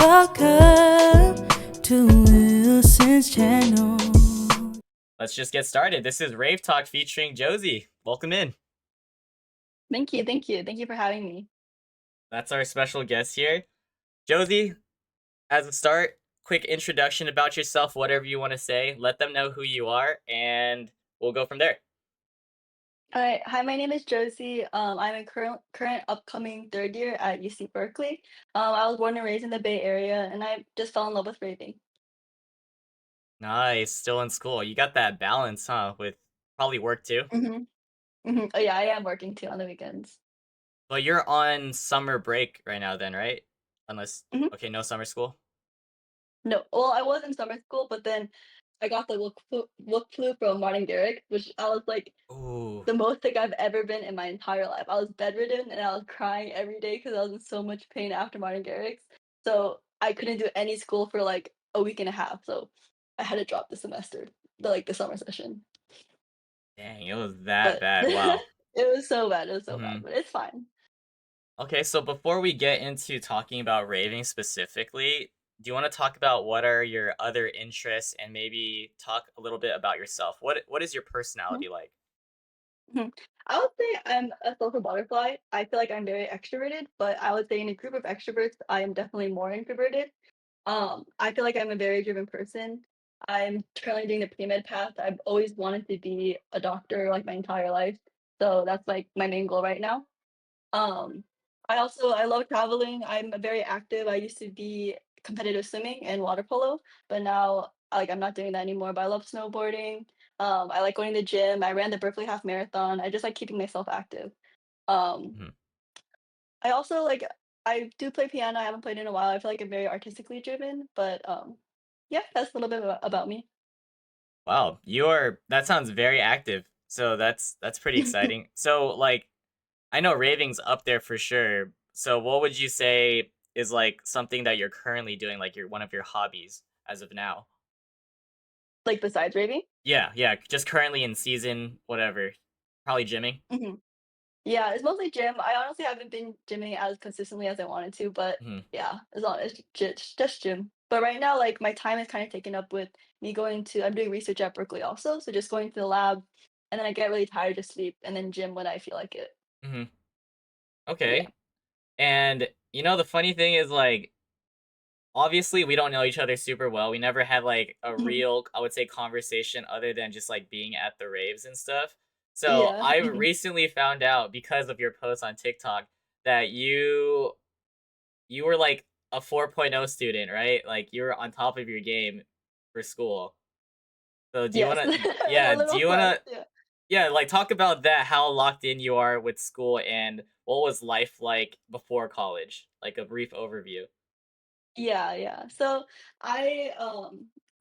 Welcome to Wilson's channel. Let's just get started. This is Rave Talk featuring Josie. Welcome in. Thank you, thank you. Thank you for having me. That's our special guest here. Josie, as a start, quick introduction about yourself, whatever you want to say. Let them know who you are, and we'll go from there. All right. Hi, my name is Josie. I'm a current upcoming third year at UC Berkeley. I was born and raised in the Bay Area, and I just fell in love with raving. Nice. Still in school. You got that balance, huh? With probably work too. Oh yeah, I am working too on the weekends. But you're on summer break right now, then, right? Unless, hmm okay, no summer school. No, well, I was in summer school, but then I got the look flu from Martin Garrix, which I was like Ooh, the most sick I've ever been in my entire life. I was bedridden and I was crying every day because I was in so much pain after Martin Garrix. So I couldn't do any school for like a week and a half. So I had to drop the semester, the summer session. dang, it was that But bad. Wow. it was so bad. It was so bad, hmm but it's fine. Okay, so before we get into talking about raving specifically, do you want to talk about what are your other interests and maybe talk a little bit about yourself? What is your Mhm, personality like? mhm. I would say I'm a social butterfly. I feel like I'm very extroverted, but I would say in a group of extroverts, I am definitely more introverted. I feel like I'm a very driven person. I'm currently doing the pre-med path. I've always wanted to be a doctor like my entire life. So that's like my main goal right now. Um, I love traveling. I'm very active. I used to be competitive swimming and water polo, but now like I'm not doing that anymore. But I love snowboarding. I like going to the gym. I ran the Berkeley Half Marathon. I just like keeping myself active. Um, Mhm. I also like I do play piano. I haven't played in a while. I feel like I'm very artistically driven, but yeah, that's a little bit about me. Wow, that sounds very active. So that's pretty exciting. So like I know raving's up there for sure. So what would you say is like something that you're currently doing, like one of your hobbies as of now? Like besides raving. Yeah, yeah, just currently in season, whatever. Probably gymming. hmm Yeah, it's mostly gym. I honestly haven't been gymming as consistently as I wanted to, but Mhm. yeah, as long as just gym. But right now, like my time is kind of taken up with me I'm doing research at Berkeley also, so just going to the lab, and then I get really tired, just sleep, and then gym when I feel like it. Mhm. Yeah. Okay. And the funny thing is like obviously we don't know each other super well. We never had like a Mhm. real, I would say, conversation other than just like being at the raves and stuff. So Yeah. I recently found out because of your post on TikTok that you were like a 4.0 student, right? Like you were on top of your game for school. So do you Yes. wanna A yeah, do little you flex. wanna Yeah. yeah, like talk about that, how locked in you are with school and what was life like before college? Like a brief overview. Yeah, yeah. So I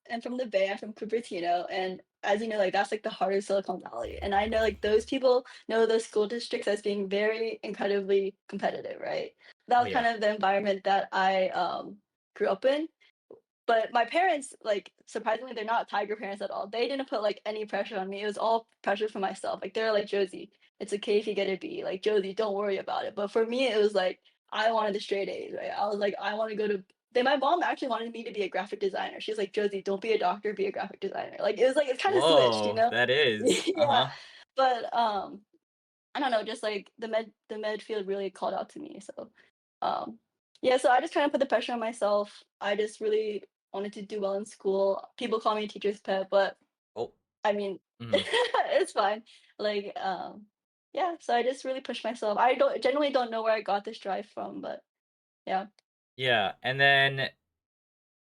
am from the Bay. I'm from Cupertino, and as you know, like that's like the heart of Silicon Valley. And I know like those people know those school districts as being very incredibly competitive, right? That Oh was kind yeah. of the environment that I grew up in. But my parents, like surprisingly, they're not tiger parents at all. They didn't put like any pressure on me. It was all pressure for myself. Like they're like Josie, it's okay if you get a B. Like Josie, don't worry about it. But for me, it was like I wanted the straight A's, right? I was like, I want to go to my mom actually wanted me to be a graphic designer. She was like, Josie, don't be a doctor, be a graphic designer. Like it was like it's kind of switched, you Whoa, know? that is. Yeah. Uh-huh. But I don't know, just like the med field really called out to me. So um yeah, so I just kind of put the pressure on myself. I just really wanted to do well in school. People call me a teacher's pet, but Oh. I mean Mhm. it's fine. Like yeah, so I just really pushed myself. I don't generally don't know where I got this drive from, but yeah. Yeah, and then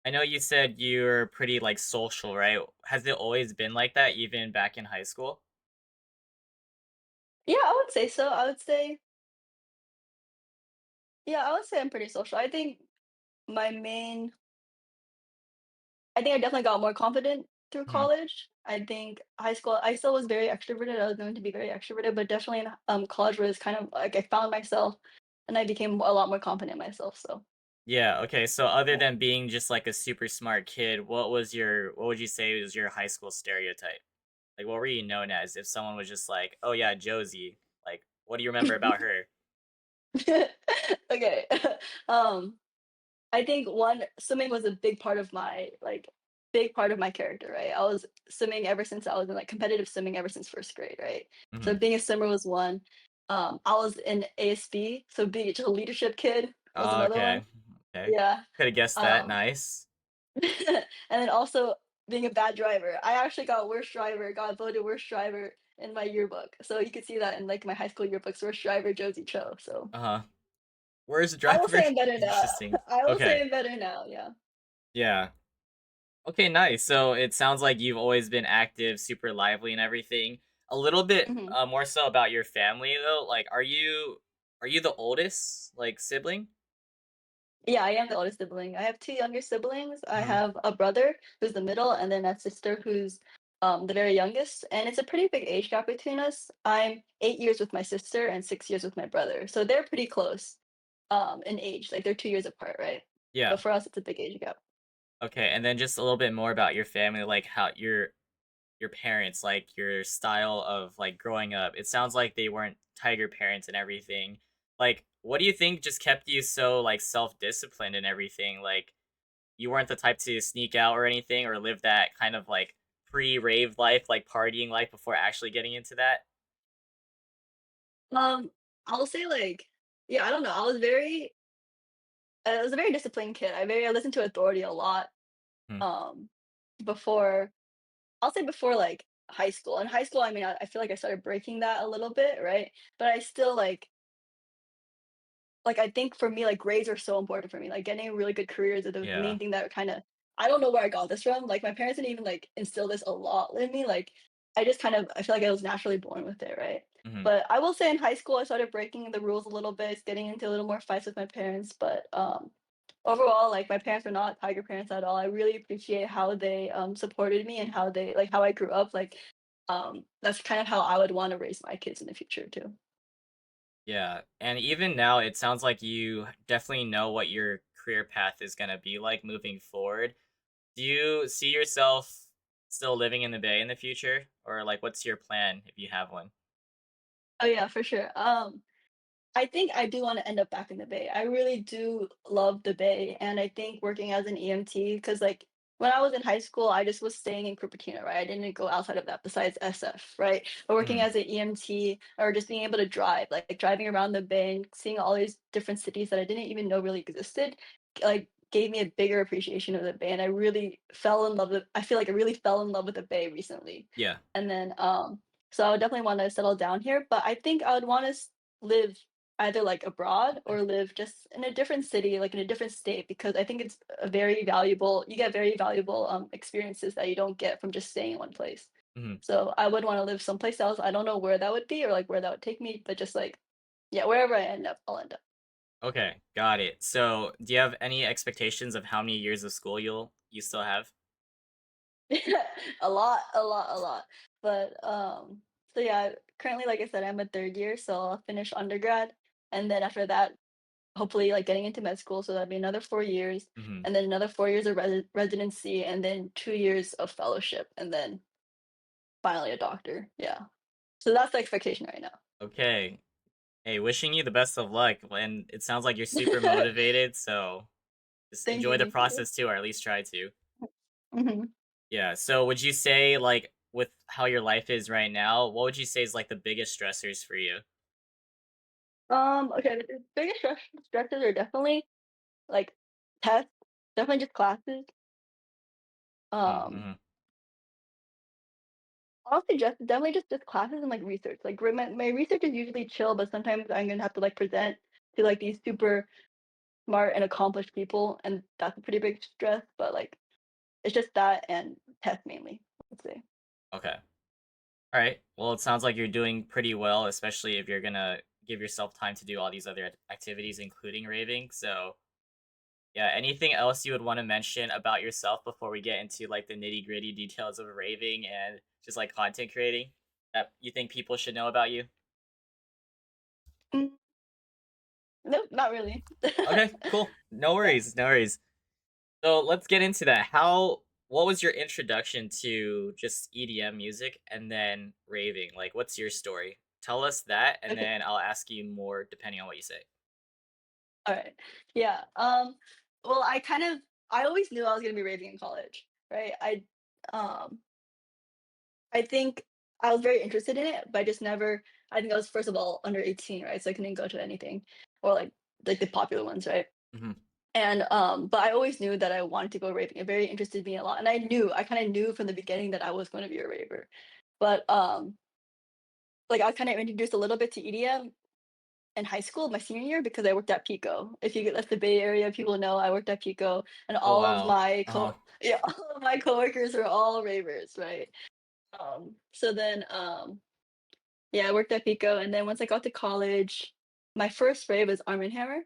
I know you said you're pretty like social, right? Has it always been like that even back in high school? Yeah, I would say so. I would say I'm pretty social. My main I think I definitely got more confident through Mhm. college. I think high school, I still was very extroverted. I was known to be very extroverted, but definitely in college was kind of like I found myself, and I became a lot more confident in myself. So Yeah, okay. So other yeah. than being just like a super smart kid, what would you say was your high school stereotype? Like what were you known as if someone was just like, "Oh yeah, Josie." Like what do you remember about her? Okay. um, I think one swimming was a big part of my big part of my character, right? I was swimming ever since I was in like competitive swimming ever since first grade, right? So Mhm. being a swimmer was one. I was in ASB, so being just a leadership kid was another one. Okay. Okay. Yeah. Could have guessed that. Um, Nice. and then also being a bad driver. I actually got worst driver, got voted worst driver in my yearbook. So you could see that in like my high school yearbooks, worst driver Josie Cho. So Uh-huh. Where's the I will driver? say I'm better now. Interesting. I will say Okay. I'm better now. Yeah. Yeah. Okay, nice. So it sounds like you've always been active, super lively and everything. A little bit Mhm. more so about your family though. Like are you the oldest like sibling? Yeah, I am the oldest sibling. I have 2 younger siblings. I Mhm. have a brother who's the middle, and then a sister who's, the very youngest, and it's a pretty big age gap between us. I'm 8 years with my sister and 6 years with my brother, so they're pretty close, in age, like, they're 2 years apart, right? Yeah. But for us, it's a big age gap. Okay, and then just a little bit more about your family, like how your parents, like your style of like growing up. It sounds like they weren't tiger parents and everything. Like, what do you think just kept you so like self-disciplined and everything? Like, you weren't the type to sneak out or anything or live that kind of like pre-rave life, like partying life before actually getting into that? Um, I'll say, like yeah, I don't know, I was a very disciplined kid. I listened to authority a lot, Hmm. um, before I'll say before, like, high school. In high school, I mean, I feel like I started breaking that a little bit, right? But I still, I think for me, like, grades are so important for me, like, getting a really good career is the Yeah. main thing that kinda I don't know where I got this from, like, my parents didn't even, like, instill this a lot in me, like, I just kind of I feel like I was naturally born with it, right? Hmm. But I will say in high school, I started breaking the rules a little bit, getting into a little more fights with my parents, but, overall, like, my parents were not tiger parents at all. I really appreciate how they, supported me and how they how I grew up, that's kind of how I would wanna raise my kids in the future too. Yeah. And even now, it sounds like you definitely know what your career path is going to be like moving forward. Do you see yourself still living in the Bay in the future? Or like what's your plan if you have one? Oh, yeah, for sure. I think I do wanna end up back in the Bay. I really do love the Bay, and I think working as an EMT, because like, when I was in high school, I just was staying in Cupertino, right? I didn't go outside of that besides SF, right? But working Mhm. as an EMT or just being able to drive, like, driving around the Bay and seeing all these different cities that I didn't even know really existed, gave me a bigger appreciation of the Bay, and I feel like I really fell in love with the Bay recently. Yeah. And then, so I would definitely wanna settle down here, but I think I would wanna live either, like, abroad or live just in a different city, like, in a different state, because I think it's a very valuable you get very valuable, experiences that you don't get from just staying in one place. Mhm. So, I would wanna live someplace else. I don't know where that would be or, like, where that would take me, but just, yeah, wherever I end up, I'll end up. Okay, got it. So, do you have any expectations of how many years of school you still have? A lot, a lot, a lot. But, so yeah, currently, like I said, I'm a 3rd year, so I'll finish undergrad, and then after that, hopefully, like, getting into med school, so that'd be another 4 years, Mhm. and then another 4 years of residency, and then 2 years of fellowship, and then finally a doctor, yeah. So that's the expectation right now. Okay. Hey, wishing you the best of luck. And it sounds like you're super motivated, so just enjoy the Thank you. process too, or at least try to. Mhm. Yeah. So, would you say like with how your life is right now, what would you say is like the biggest stressors for you? Okay, the biggest stresses are definitely, like, tests, definitely just classes, um Mm-hmm. honestly, just definitely just classes and, like, research. Like, my research is usually chill, but sometimes I'm gonna have to, like, present to, like, these super smart and accomplished people, and that's a pretty big stress, but, like, it's just that and test mainly, let's say. Okay. All right. Well, it sounds like you're doing pretty well, especially if you're gonna give yourself time to do all these other activities, including raving. So, yeah, anything else you would want to mention about yourself before we get into like the nitty gritty details of raving and just like content creating that you think people should know about you? Mm, nope, not really. Okay, cool. No worries, no worries. So let's get into that. What was your introduction to just EDM music and then raving? Like, what's your story? Tell us that, and Okay, then I'll ask you more depending on what you say. alright. Yeah, well, I always knew I was gonna be raving in college, right? Um I think I was very interested in it, but I just never I think I was first of all under 18, right? So I couldn't go to anything or like the popular ones, right? Hmm. And but I always knew that I wanted to go raving. It very interested me a lot. And I kind of knew from the beginning that I was going to be a raver. But like I was kind of introduced a little bit to EDM in high school, my senior year, because I worked at Pico. If you get that's the Bay Area, people know I worked at Pico, and Oh all of wow. Uh-huh. yeah, all of my coworkers were all ravers, right? So then yeah, I worked at Pico, and then once I got to college, my first rave was Arm& Hammer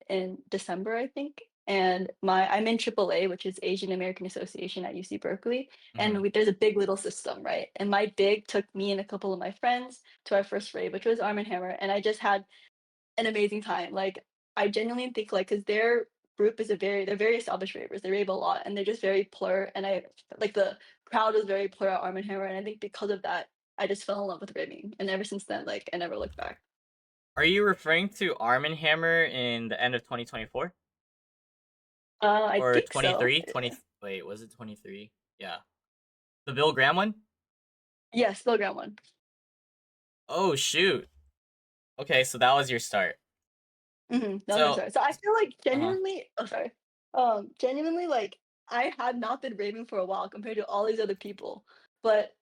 in December, I think. And I'm in AAA, which is Asian American Association at UC Berkeley, and Hmm. there's a big little system, right? And my big took me and a couple of my friends to our first rave, which was Arm& Hammer, and I just had an amazing time. Like I genuinely think like because their group is they're very established ravers. They rave a lot, and they're just very plur. And I like the crowd was very plur at Arm& Hammer, and I think because of that, I just fell in love with raving. And ever since then, like I never looked back. Are you referring to Arm& Hammer in the end of 2024 I or think so. 23? 20 Wait, was it 23? Yeah. The Bill Graham one? Yes, Bill Graham one. Oh shoot. Okay, so that was your start. That was my So, story. So I feel like uh-huh. genuinely oh, sorry. Genuinely, like, I had not been raving for a while compared to all these other people, but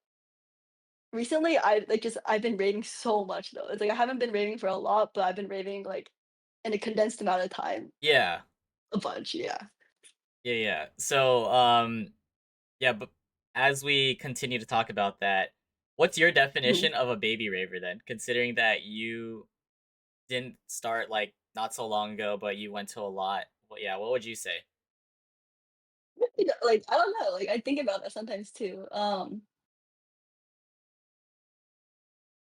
recently, I've been raving so much, though. It's like I haven't been raving for a lot, but I've been raving, like, in a condensed amount of time, Yeah. a bunch, yeah. Yeah, yeah. So, yeah, but as we continue to talk about that, what's your Mhm. definition of a baby raver then? Considering that you didn't start like not so long ago, but you went to a lot. Well, yeah, what would you say? Like, I don't know, like, I think about that sometimes too.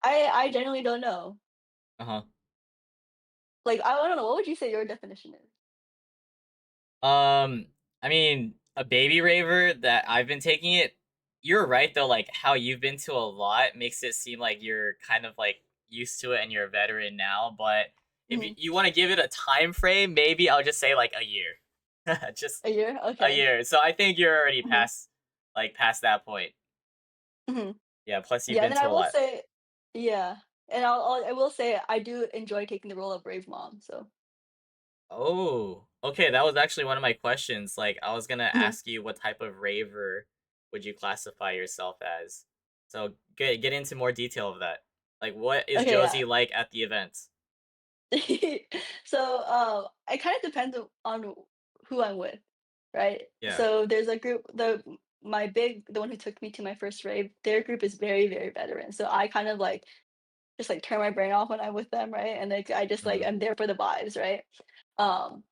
I genuinely don't know. Uh-huh. Like, I don't know, what would you say your definition is? Um, I mean, a baby raver that I've been taking it, you're right though, like how you've been to a lot makes it seem like you're kind of like used to it and you're a veteran now, but if Mhm. you want to give it a time frame, maybe I'll just say like a year. Just A year? a Okay. year. So I think you're already Mhm, past that point. mhm. Yeah, plus you've Yeah, and been then to I a will lot. say yeah, and I will say I do enjoy taking the role of brave mom, so Oh, okay. That was actually one of my questions. Like, I was gonna mhm. ask you what type of raver would you classify yourself as? So get into more detail of that. Like, what is Okay, yeah. Josie like at the events? So, it kind of depends on who I'm with, right? Yeah. So there's a group, the one who took me to my first rave, their group is very, very veteran. So I kind of like just like turn my brain off when I'm with them, right? And like I just like Hmm. I'm there for the vibes, right? Um,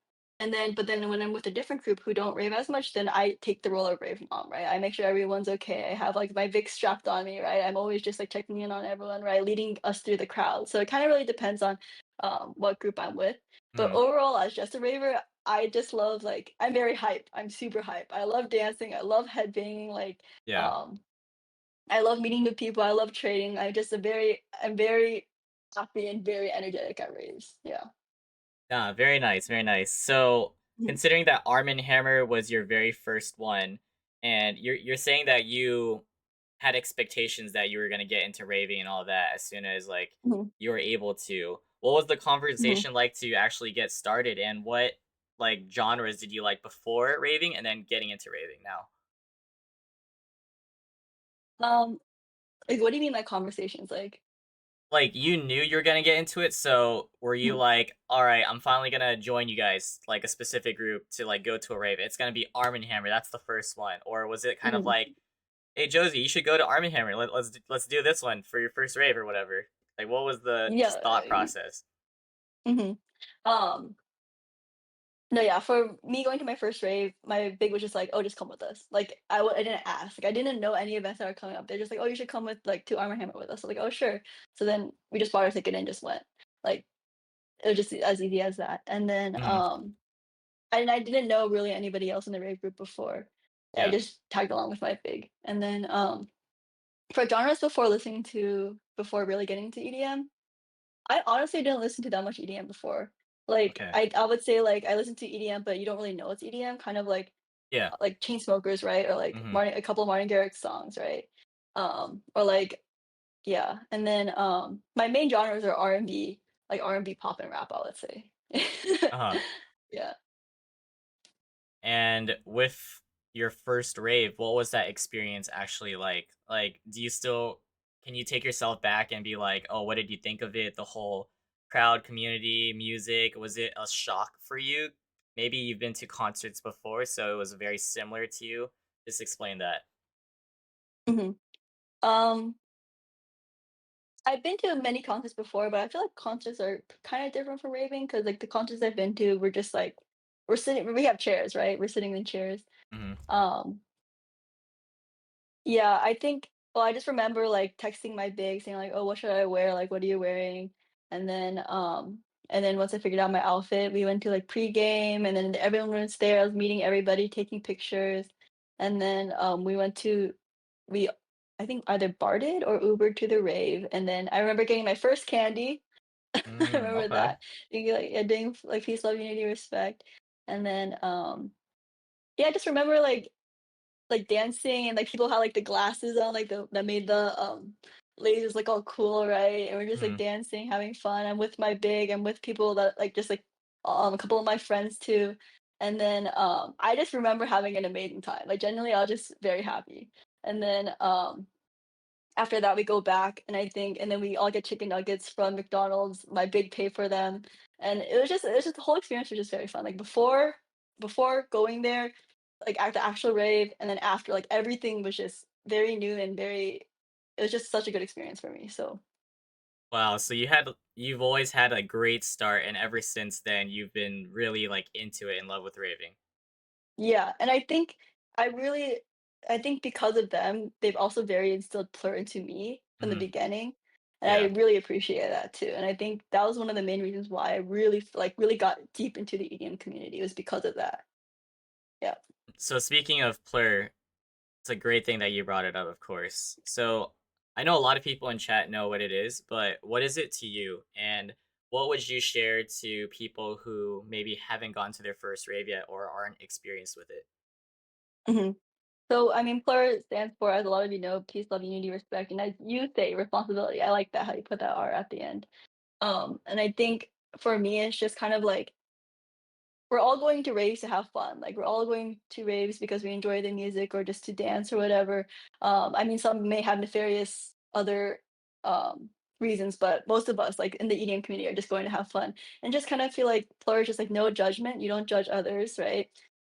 but then when I'm with a different group who don't rave as much, then I take the role of rave mom, right? I make sure everyone's okay. I have like my Vic strapped on me, right? I'm always just like checking in on everyone, right? Leading us through the crowd. So it kind of really depends on what group I'm with. But Hmm. overall, as just a raver, I just love like I'm very hype. I'm super hype. I love dancing. I love headbanging. Like Yeah. um, I love meeting new people. I love trading. I'm very happy and very energetic at raves. Yeah. Ah, very nice, very nice. So, Mhm, considering that Arm& Hammer was your very first one, and you're saying that you had expectations that you were gonna get into raving and all that as soon as like mhm, you were able to. What was the mhm. conversation like to actually get started, and what like genres did you like before raving and then getting into raving now? Um, like, what do you mean by conversations? Like, Like you knew you were gonna get into it, so were you mhm, like, all right, I'm finally gonna join you guys, like a specific group to like go to a rave. It's gonna be Arm& Hammer. That's the first one, or was it kind of mhm. like, hey Josie, you should go to Arm& Hammer. Let's do this one for your first rave or whatever. Like, what was the Yeah. just thought process? Mhm. Um, no, yeah. For me going to my first rave, my big was just like, oh, just come with us. Like, I didn't ask. Like, I didn't know any events that are coming up. They're just like, oh, you should come with like to Armor Hammer with us. I was like, oh, sure. So then we just bought our ticket and just went. Like, it was just as easy as that. And then Hmm. I didn't know really anybody else in the rave group before. I Yeah. just tagged along with my big. And then for genres before really getting to EDM, I honestly didn't listen to that much EDM before. Like Okay. I would say like I listen to EDM, but you don't really know it's EDM, kind of Yeah. like Chainsmokers, right? Or like Mm-hmm. Martin, a couple of Martin Garrix songs, right? Or like yeah, and then my main genres are R&B, like R&B, pop, and rap. I would say. Uh-huh. Yeah. And with your first rave, what was that experience actually like? Like, do you still can you take yourself back and be like, "Oh, what did you think of it? The whole crowd, community, music, was it a shock for you? Maybe you've been to concerts before, so it was very similar to you. Just explain that." hmm Um, I've been to many concerts before, but I feel like concerts are kind of different from raving because like the concerts I've been to, we're just like we're sitting, we have chairs, right? We're sitting in chairs. Mhm. Um, Yeah, I think well, I just remember, like, texting my big saying, like, "Oh, what should I wear? Like, what are you wearing?" And then once I figured out my outfit, we went to, like, pregame, and then everyone was there, I was meeting everybody, taking pictures, and then, we I think either BARTed or Ubered to the rave, and then I remember getting my first candy. I Mm, remember okay. that. Being like, yeah, doing, like, peace, love, unity, respect, and then, yeah, I just remember, like, dancing and, like, people had, like, the glasses on, like, the that made the, ladies look all cool, right? And we're just, like, Mhm. dancing, having fun. I'm with my big, I'm with people that, like, just, like, a couple of my friends too. And then, I just remember having an amazing time. Like, genuinely, I was just very happy. And then, after that, we go back, and I think and then we all get chicken nuggets from McDonald's, my big pay for them, and it was just the whole experience was just very fun, like, before going there, like, at the actual rave, and then after, like, everything was just very new and very it was just such a good experience for me, so Wow, so you've always had a great start, and ever since then, you've been really, like, into it, in love with raving. yeah, and I really I think because of them, they've also very instilled plur into me from the Mhm. beginning, and I Yeah. really appreciate that too. And I think that was one of the main reasons why I really really got deep into the EDM community was because of that. Yeah. So speaking of plur, it's a great thing that you brought it up, of course. So I know a lot of people in chat know what it is, but what is it to you? And what would you share to people who maybe haven't gone to their first rave yet or aren't experienced with it? Mhm. So, I mean, plur stands for, as a lot of you know, peace, love, unity, respect, and as you say, responsibility. I like that how you put that R at the end. And I think for me, it's just kind of like we're all going to raves to have fun. Like we're all going to raves because we enjoy the music or just to dance or whatever. I mean, some may have nefarious other um, reasons, but most of us, like in the EDM community, are just going to have fun and just kind of feel like Plur is just like no judgment. You don't judge others, right?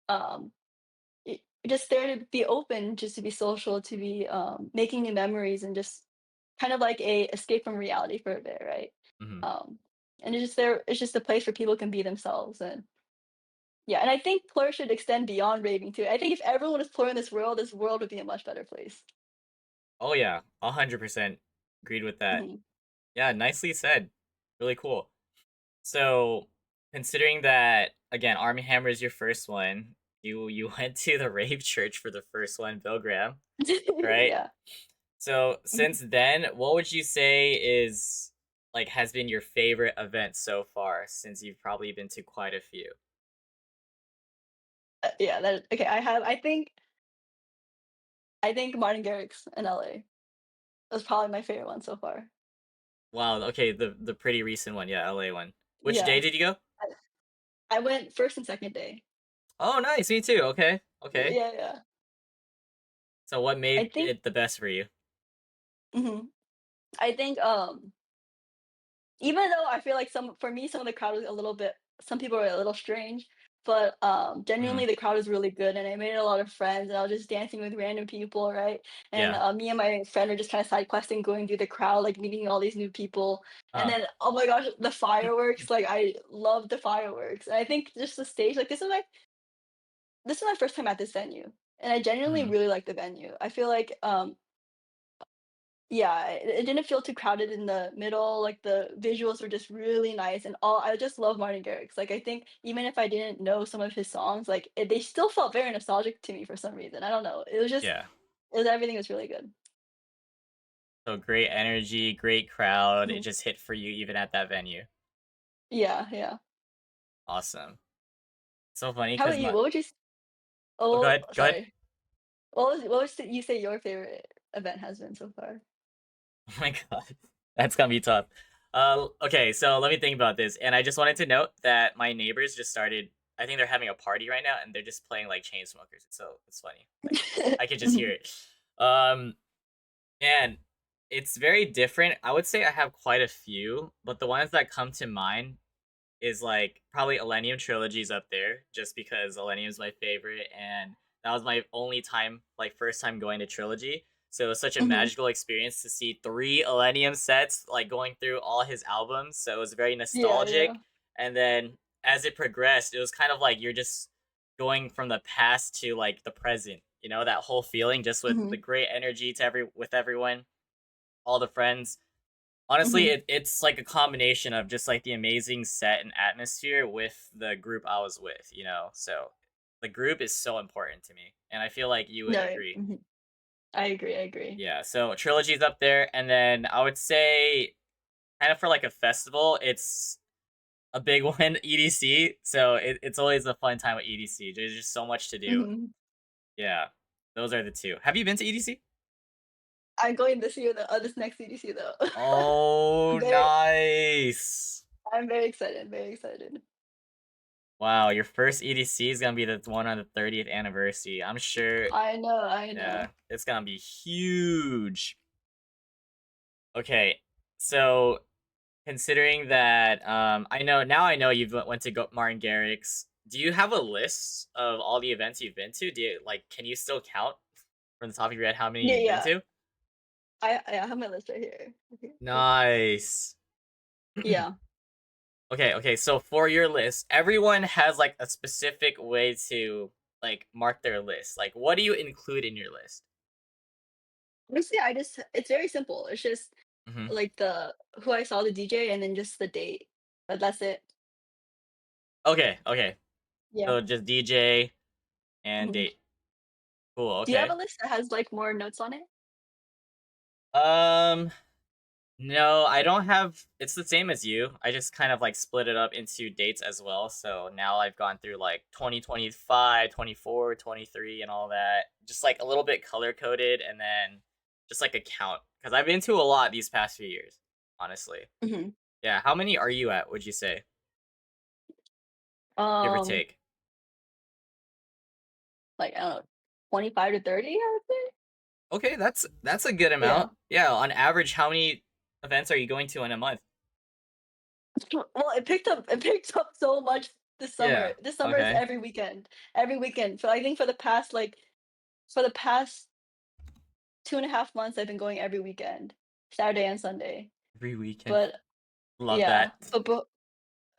Um, you're just there to be open, just to be social, to be making new memories, and just kind of like a escape from reality for a bit, right? Hmm. Um, and it's just there. It's just a place where people can be themselves and yeah, and I think plur should extend beyond raving too. I think if everyone was plur in this world would be a much better place. Oh yeah, 100% agreed with that. Mhm. Yeah, nicely said. Really cool. So, considering that again, Army Hammer is your first one, you went to the rave church for the first one, Bill Graham, right? Yeah. So Mhm. since then, what would you say is like has been your favorite event so far? Since you've probably been to quite a few. Yeah, that okay, I think Martin Garrix in LA was probably my favorite one so far. Wow. Okay, the pretty recent one, yeah, LA one. Which day Yeah. did you go? I went first and second day. Oh, nice. Me too. Okay. Okay. Yeah, yeah. So what I made think it the best for you? mhm. I think, even though I feel like for me, some of the crowd was a little bit some people were a little strange, but, Hmm. genuinely the crowd was really good, and I made a lot of friends, and I was just dancing with random people, right? And, Yeah. me and my friend were just kinda side questing, going through the crowd, like, meeting all these new people, and Uh. then, oh my gosh, the fireworks, like, I love the fireworks, and I think just the stage, like, this is my first time at this venue, and I genuinely Hmm. really like the venue. I feel like, yeah, it didn't feel too crowded in the middle, like, the visuals were just really nice, and all I just love Martin Garrix, like, I think even if I didn't know some of his songs, like, they still felt very nostalgic to me for some reason, I don't know, Yeah. everything was really good. So great energy, great crowd. It Mhm. just hit for you even at that venue. Yeah, yeah. Awesome. So funny How because about you? my What would you oh, go oh, ahead. Go ahead. sorry. What would you say your favorite event has been so far? Oh my god, that's gonna be tough. Okay, so let me think about this. And I just wanted to note that my neighbors just started. I think they're having a party right now, and they're just playing like chain smokers. So it's funny. Like I could just hear Mhm, it. Um, and it's very different. I would say I have quite a few, but the ones that come to mind is like probably Millennium Trilogy's up there, just because Millennium's my favorite, and that was my only time, like first time going to Trilogy. So it was such a mhm. magical experience to see three Millennium sets, like going through all his albums. So it was very Yeah, nostalgic. yeah. And then as it progressed, it was kind of like you're just going from the past to like the present. You know, that whole feeling just with the Mhm, great energy to everyone, all the friends. Honestly, mhm. it's like a combination of just like the amazing set and atmosphere with the group I was with, you know? So the group is so important to me. And I feel like you would No, agree. mhm. I agree, I agree. Yeah, so Trilogy's up there. And then I would say, kind of for like a festival, it's a big one, EDC. So it's always a fun time with EDC. There's just so much to do. Mhm. Yeah, those are the two. Have you been to EDC? I'm going this year though, this next CDC though. Oh, Very nice. I'm very excited, very excited. Wow, your first EDC is gonna be the one on the 30th anniversary. I'm sure, I know, I yeah, know. it's gonna be huge. Okay, so considering that, I know you've went to Martin Garrix. Do you have a list of all the events you've been to? Do you like? Can you still count from the top of your head how many Yeah, you've been yeah. to? I have my list right here. Okay. Nice. Yeah. Okay. So for your list, everyone has like a specific way to like mark their list. Like, what do you include in your list? Honestly, it's very simple. It's just Hmm. like the who I saw the DJ and then just the date. But that's it. Okay. Yeah. So just DJ and Mhm. date. Cool. Do you have a Okay. list that has like more notes on it? Um, no, I don't have. It's the same as you. I just kind of like split it up into dates as well. So now I've gone through like 2025, 24, 23, and all that. Just like a little bit color coded, and then just like a count because I've been to a lot these past few years. Honestly, Mhm. yeah. How many are you at? Would you say, give or Um, take? like I don't know, 25 to 30, I would say. Okay, that's a good Yeah. amount. Yeah, on average, how many events are you going to in a month? Well, it picked up so much this summer. Yeah. This summer is Okay. every weekend. Every weekend. So I think for the past 2.5 months I've been going every weekend, Saturday and Sunday. Every weekend. But Love yeah, that.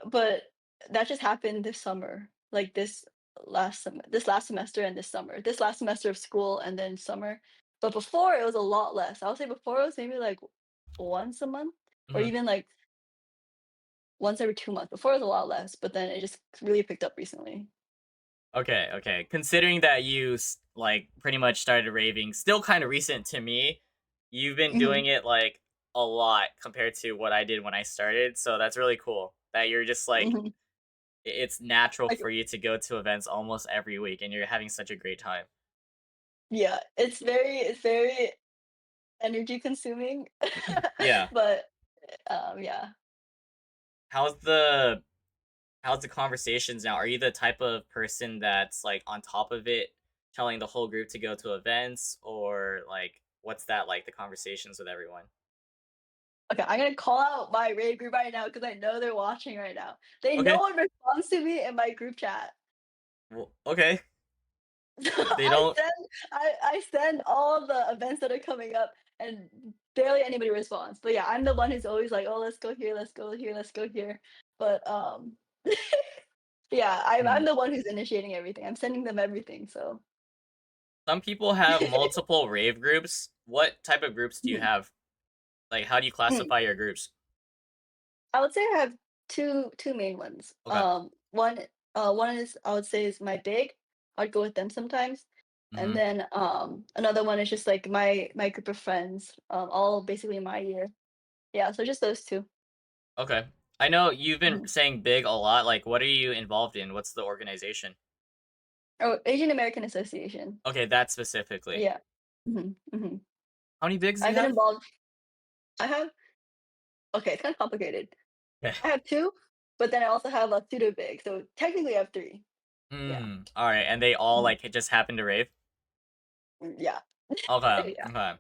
but that just happened this summer. Like this last semester and this summer. This last semester of school and then summer. But before it was a lot less. I would say before it was maybe like once a month or Mhm. even like once every 2 months. Before it was a lot less, but then it just really picked up recently. Okay. Considering that you like pretty much started raving, still kind of recent to me. You've been Mhm, doing it like a lot compared to what I did when I started. So that's really cool that you're just like mhm. it's natural Like for you to go to events almost every week and you're having such a great time. yeah, it's very energy consuming. Yeah. But yeah. How's the conversations now? Are you the type of person that's like on top of it, telling the whole group to go to events, or like what's that like the conversations with everyone? Okay, I'm gonna call out my Rave group right now because I know they're watching right now. No Okay. one responds to me in my group chat. Well, okay. So They don't. I send all the events that are coming up and barely anybody responds. But yeah, I'm the one who's always like, "Oh, let's go here, let's go here, let's go here." But yeah, I'm Hmm. the one who's initiating everything. I'm sending them everything. So Some people have multiple rave groups. What type of groups do you Mhm. have? Like, how do you Mm. classify your groups? I would say I have two main ones. Okay. One is I would say is my big. I'd go with them sometimes. And Hmm. then another one is just like my group of friends, all basically my year. Yeah, so just those two. Okay. I know you've been Mhm. saying big a lot. Like, what are you involved in? What's the organization? Oh, Asian American Association. Okay, that specifically. Yeah. Mhm. How many bigs do I've you been have? involved. I have okay, it's kind of complicated. Okay. I have 2, but then I also have a pseudo big, so technically I have 3. Yeah. All right, and they all Mhm. like just happened to rave. Yeah. Okay, Yeah. okay.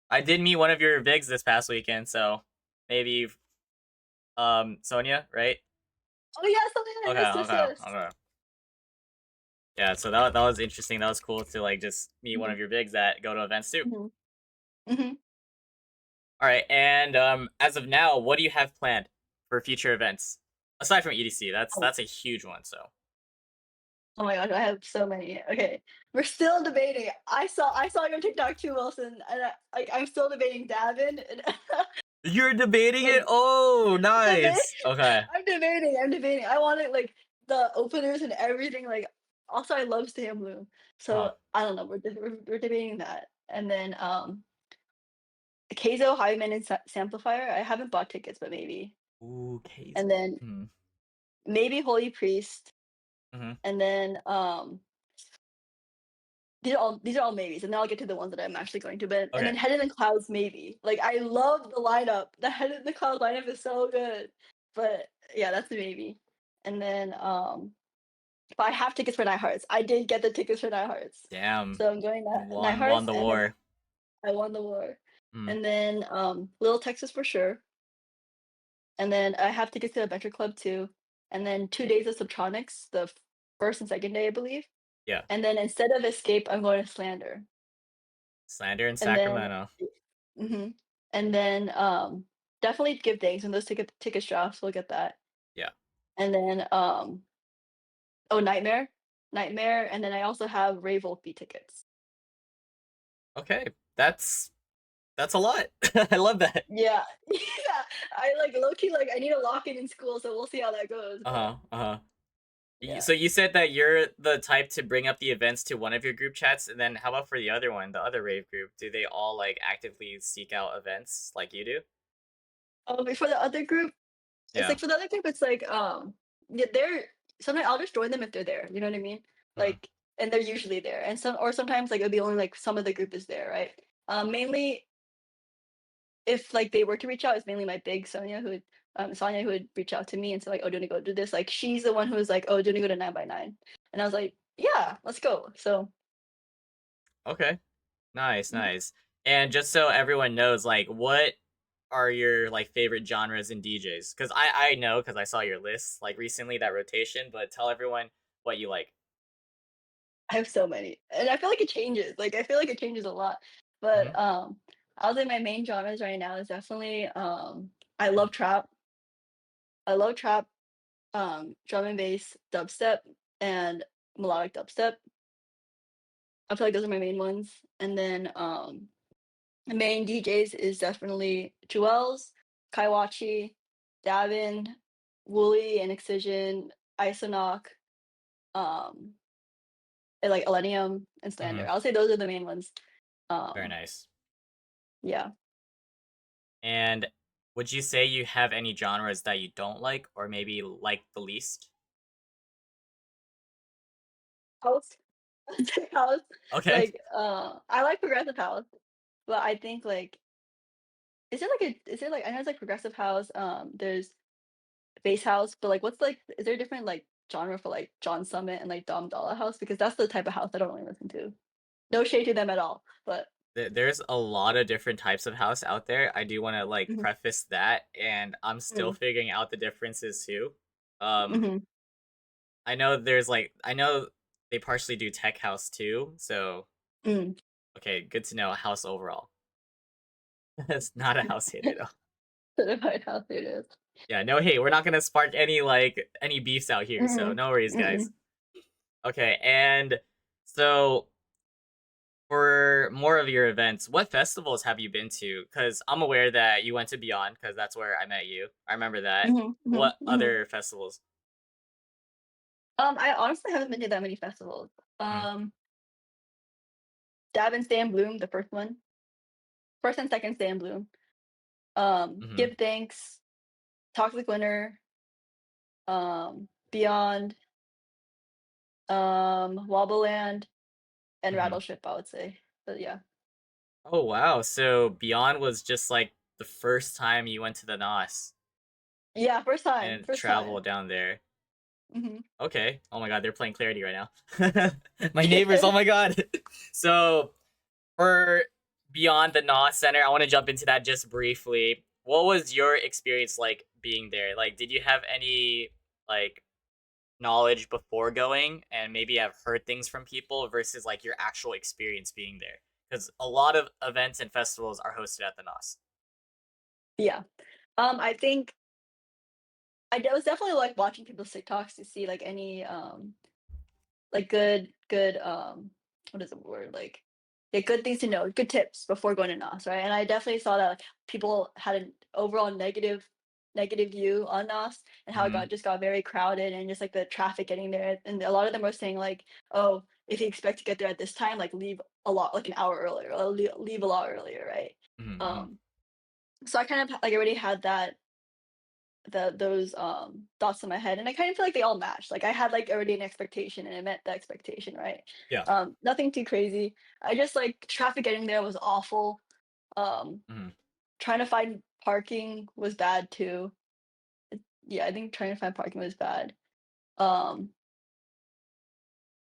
I did meet one of your bigs this past weekend, so maybe Sonia, right? Oh, yeah, something like Okay, yes, yes, okay, yes. okay. Yeah, so that was interesting. That was cool to like just meet one Mhm, of your bigs that go to events too. mhm, mhm. All right, and as of now, what do you have planned for future events aside from EDC? Oh, That's a huge one. So oh my gosh, I have so many. Okay, we're still debating. I saw your TikTok too, Wilson, and I'm still debating Davin and you're debating it. like Oh, debate. nice. Okay. I'm debating. I want it like the openers and everything. Like also, I love Sam Bloom, so Huh. I don't know. We're debating that, and then Keizo, Hyman, and Samplifier. I haven't bought tickets, but maybe. Ooh, And Keizo. then Hmm. maybe Holy Priest, Hmm. and then these are all maybes, and then I'll get to the ones that I'm actually going to. But and then Okay. Head in the Clouds maybe. Like I love the lineup. The Head in the Clouds lineup is so good. But yeah, that's a maybe. And then but I have tickets for Night Hearts. I did get the tickets for Night Hearts. Damn. So I'm going You that Night won Hearts the and then war. I won the war. Hmm. And then Little Texas for sure. And then I have tickets to Adventure Club too. And then 2 days of Subtronics, the first and second day, I believe. Yeah. And then instead of Escape, I'm going to Slander. Slander in And then Sacramento. mhm. And then, definitely Give Thanks when those tickets drops, we'll get that. Yeah. And then, oh, Nightmare, and then I also have Rave tickets. Okay. That's a lot. I love that. Yeah. Yeah. I, like, low key, like, I need to lock it in school, so we'll see how that goes, but Uh-huh. Uh-huh. yeah. So you said that you're the type to bring up the events to one of your group chats, and then how about for the other one, the other rave group? Do they all like actively seek out events like you do? But for the other group, it's Yeah. like for the other group, it's like, yeah, they're sometimes I'll just join them if they're there, you know what I mean? Mhm. Like, and they're usually there, and sometimes, like, it'll be only, like, some of the group is there, right? Mainly if, like, they were to reach out, it's mainly my big Sonia who would reach out to me and say, like, "Oh, do you wanna go do this?" Like, she's the one who was like, "Oh, do you wanna go to 9 by 9?" And I was like, "Yeah, let's go." So Okay. Nice, mhm, nice. And just so everyone knows, like, what are your like favorite genres in DJs? Because I know because I saw your list like recently that rotation, but tell everyone what you like. I have so many, and I feel like it changes, like, I feel like it changes a lot, Hmm. but, I would say my main genres right now is definitely, I love trap. I love trap, drum and bass, dubstep, and melodic dubstep. I feel like those are my main ones, and then, the main DJs is definitely Jewels, Kaiwachi, Davin, Wooly and Excision, Isonok, um, and like Elenium and Hmm. Slander. I'll say those are the main ones. Very Um, nice. yeah. And would you say you have any genres that you don't like, or maybe like the least? House. House. Okay. Like, I like progressive house, but I think like is it like I know it's like progressive house, there's bass house, but like what's like is there a different like genre for like John Summit and like Dom Dollar House? Because that's the type of house I don't really listen to. No shade to them at all, but There's a lot of different types of house out there. I do want to like mhm, preface that, and I'm still mm, figuring out the differences too. Um, mhm, I know they partially do tech house too. So mm. okay, good to know. House overall. It's not a house hater though. Certified house it is. Yeah, no hate. We're not gonna spark any like any beefs out here. So Mm-mm, no worries, guys. mm-mm, Okay, and so for more of your events, what festivals have you been to? Because I'm aware that you went to Beyond, because that's where I met you. I remember that. mhm, mhm, What mhm. other festivals? I honestly haven't been to that many festivals. Mm, Dab and Stay in Bloom, the first and second Stay in Bloom. mm-hmm. Give Thanks, Toxic Winter, Beyond, Wobbleland, and Hmm. Rattleship, I would say. But yeah. Oh wow, so Beyond was just like the first time you went to the NOS Yeah, first time, and first travel time. down there. Mhm. Okay. Oh my god, they're playing Clarity right now. My neighbors, oh my god. So for Beyond the NOS Center, I want to jump into that just briefly. What was your experience like being there? Like, did you have any like knowledge before going and maybe have heard things from people versus like your actual experience being there? Because a lot of events and festivals are hosted at the NOS. Yeah. I think was definitely like watching people's TikToks to see like any like good what is the word like yeah, good things to know, good tips before going to NOS, right? And I definitely saw that like, people had an overall negative view on NOS and how it Hmm. got very crowded and just like the traffic getting there. And a lot of them were saying like, oh, if you expect to get there at this time, like leave a lot like an hour earlier or leave a lot earlier, right? Hmm. Um, so I kind of like already had those thoughts in my head and I kind of feel like they all matched. Like I had like already an expectation and I met the expectation, right? Yeah. Nothing too crazy. I just like traffic getting there was awful. Um Hmm. Trying to find parking was bad too. Yeah, I think trying to find parking was bad. Um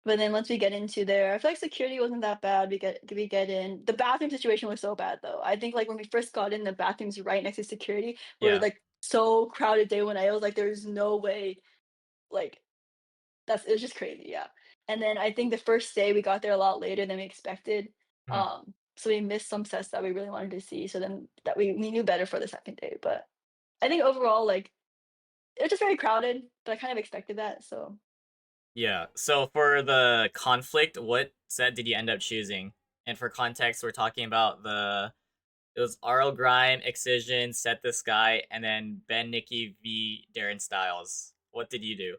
but then once we get into there, I feel like security wasn't that bad. We get in. The bathroom situation was so bad though. I think like when we first got in, the bathrooms right next to security were Yeah. like so crowded day when I was like, there's no way like that's it was just crazy, yeah. And then I think the first day we got there a lot later than we expected. Hmm. So we missed some sets that we really wanted to see. So then that we knew better for the second day. But I think overall, like it was just very crowded, but I kind of expected that. So Yeah. So for the conflict, what set did you end up choosing? And for context, we're talking about the it was Arl Grime, Excision, Set This Guy, and then Ben Nicky v Darren Styles. What did you do?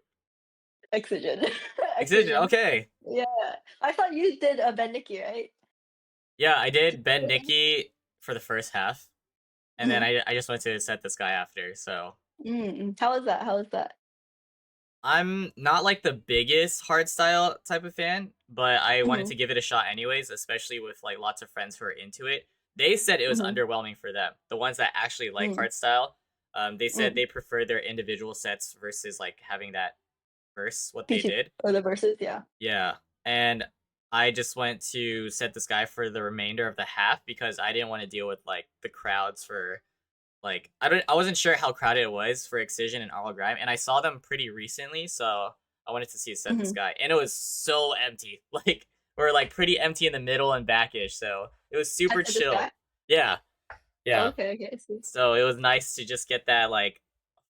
Excision. Excision. Excision. Okay. Yeah. I thought you did a Bendiki, right? Yeah, I Did did you Ben do it? Nicky for the first half, and then Mhm. I just went to Set This Guy after. So How was that? How was that? I'm not like the biggest hardstyle type of fan, but I wanted Mhm. to give it a shot anyways, especially with like lots of friends who are into it. They said it was Mhm. underwhelming for them. The ones that actually like Mm. hardstyle, they said Mm. they prefer their individual sets versus like having that verse what they PT did. or the verses, yeah. Yeah, and I just went to Set This Guy for the remainder of the half because I didn't want to deal with like the crowds for like I wasn't sure how crowded it was for Excision and Arlo Grime, and I saw them pretty recently, so I wanted to see Set This Mhm. Guy, and it was so empty, like or like pretty empty in the middle and backish, so it was I super said this guy? chill. Yeah, yeah. Okay, okay, I see. So it was nice to just get that like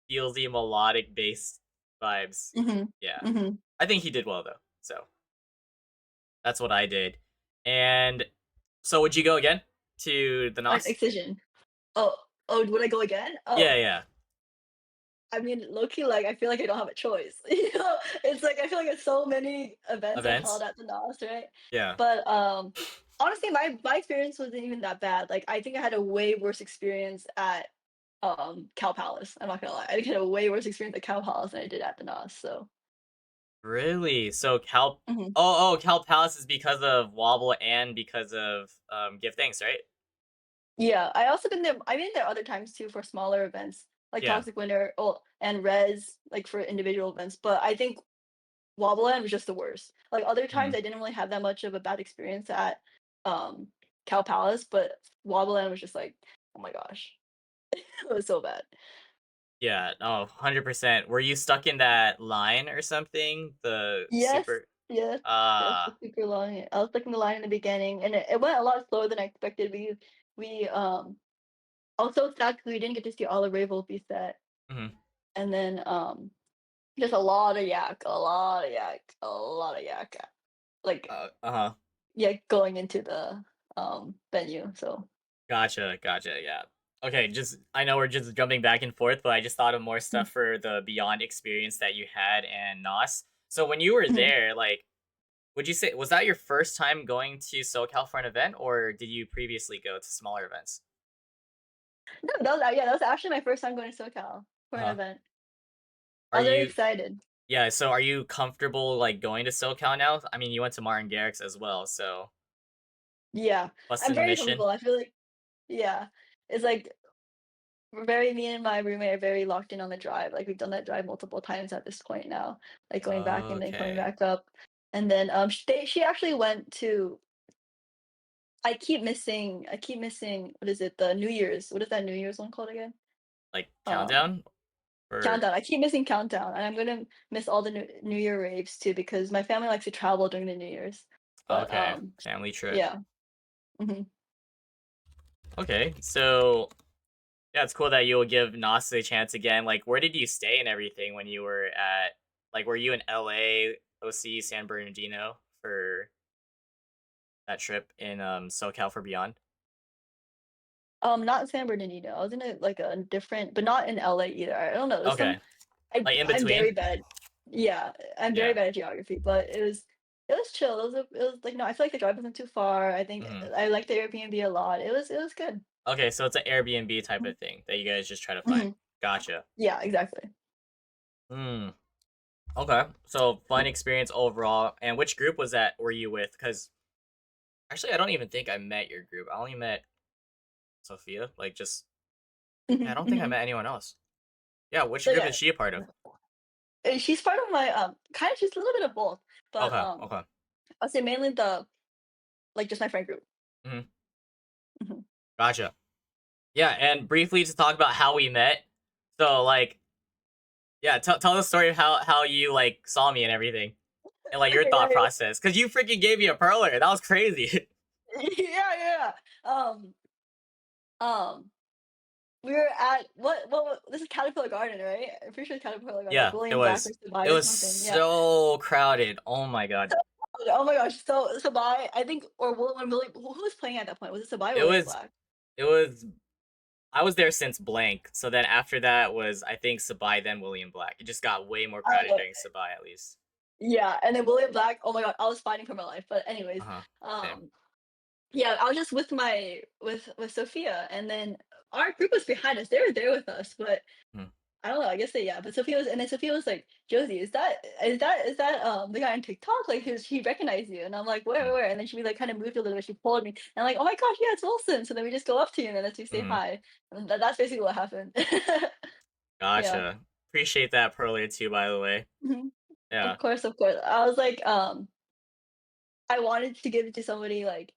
feelsy melodic bass vibes. Mhm. Yeah, Mhm. I think he did well though. So that's what I did. And so would you go again to the Like NOS? Excision. Oh, oh, would I go again? Yeah, Oh, yeah. I mean, low key, like I feel like I don't have a choice. You know, it's like I feel like it's so many events are held Events? at the NOS, right? Yeah. But honestly, my experience wasn't even that bad. Like I think I had a way worse experience at Cal Palace. I'm not gonna lie, I think I had a way worse experience at Cal Palace than I did at the NOS. So Really? So Cal mhm. Cal Palace is because of Wobble and because of Give Thanks, right? Yeah, I also been there. I've been there other times too for smaller events like Yeah. Toxic Winter, oh, and Res, like for individual events. But I think Wobbleland was just the worst. Like other times, Mhm. I didn't really have that much of a bad experience at um, Cal Palace, but Wobbleland was just like, oh my gosh, it was so bad. Yeah, oh, 100%. Were you stuck in that line or something? The Yes, super yes, yes, ah, it's super long. I was stuck in the line in the beginning, and it went a lot slower than I expected. We also sad because we didn't get to see all of Rave be set, mhm. and then just a lot of yak, a lot of yak, a lot of yak. Like Uh-huh. yeah, going into the venue. So. Gotcha, gotcha, yeah. Okay, just I know we're just jumping back and forth, but I just thought of more stuff for the Beyond experience that you had and NOS. So when you were Mhm. there, like would you say was that your first time going to SoCal for an event, or did you previously go to smaller events? No, that was yeah, that was actually my first time going to SoCal. for an Uh-huh. event. I Are was very you excited. Yeah, so are you comfortable like going to SoCal now? I mean, you went to Martin Garrix as well, so Yeah, I'm busting the very mission. comfortable. I feel like yeah, it's like we're very me and my roommate are very locked in on the drive. Like we've done that drive multiple times at this point now, like going back and then coming Okay. back up. And then she actually went to I keep missing what is it? The New Year's. What is that New Year's one called again? Like Um countdown or Countdown. I keep missing Countdown and I'm gonna miss all the New Year raves too because my family likes to travel during the New Year's. But okay, family trip. yeah. Mhm. Okay, so yeah, it's cool that you'll give Nas a chance again. Like, where did you stay and everything when you were at? Like, were you in LA, OC, San Bernardino for that trip in SoCal for Beyond? Not in San Bernardino. I was in a like a different but not in LA either. I don't know. There's some Okay, like in I'm between. very bad. Yeah, I'm very Yeah. bad at geography, but it was chill. It was like no, I feel like the drive wasn't too far. I think Hmm. I liked the Airbnb a lot. It was good. Okay, so it's an Airbnb type Mhm. of thing that you guys just try to find. Mhm. Gotcha. Yeah, exactly. Hmm. Okay, so fun experience overall. And which group was that? Were you with? Because actually, I don't even think I met your group. I only met Sophia. Like, just yeah, I Mhm, don't think I mhm. met anyone else. Yeah, which So group yeah, is she a part of? she's part of my kind of she's a little bit of both, but Okay, okay. I'll say mainly the like just my friend group. Hmm. Mhm. Gotcha. Yeah, and briefly to talk about how we met. So, like, yeah, tell the story of how you like saw me and everything, and like your Okay, yeah, thought yeah. process, because you freaking gave me a perler. That was crazy. Yeah, yeah. Um, um, we were at this is Caterpillar Garden, right? I'm pretty sure it's Caterpillar Garden, like Yeah, it William Black or was. Dubai It or was something. Yeah. so crowded. Oh my god. Oh my gosh. So Sabai, I think, or when William, who was playing at that point? Was it Sabai or It William was. Black? It was. I was there since blank. So then after that was I think Sabai then William Black. It just got way more crowded Oh, during Sabai at least. yeah. And then William Black. Oh my god, I was fighting for my life. But anyways, Uh huh. Same. um, yeah, I was just with my with Sophia, and then our group was behind us. They were there with us, but Hmm. I don't know. I guess they yeah. But Sophia was, and then Sophia was like, "Josie, is that the guy on TikTok? Like he recognized you?" And I'm like, Hmm. Where?" And then she like kind of moved a little bit. She pulled me, and I'm like, "Oh my gosh, yeah, it's Wilson." So then we just go up to you, and then we say Hmm. hi. And that's basically what happened. Yeah. Gotcha. Appreciate that perler too. By the way. Mhm. Yeah. Of course, of course. I was like, I wanted to give it to somebody like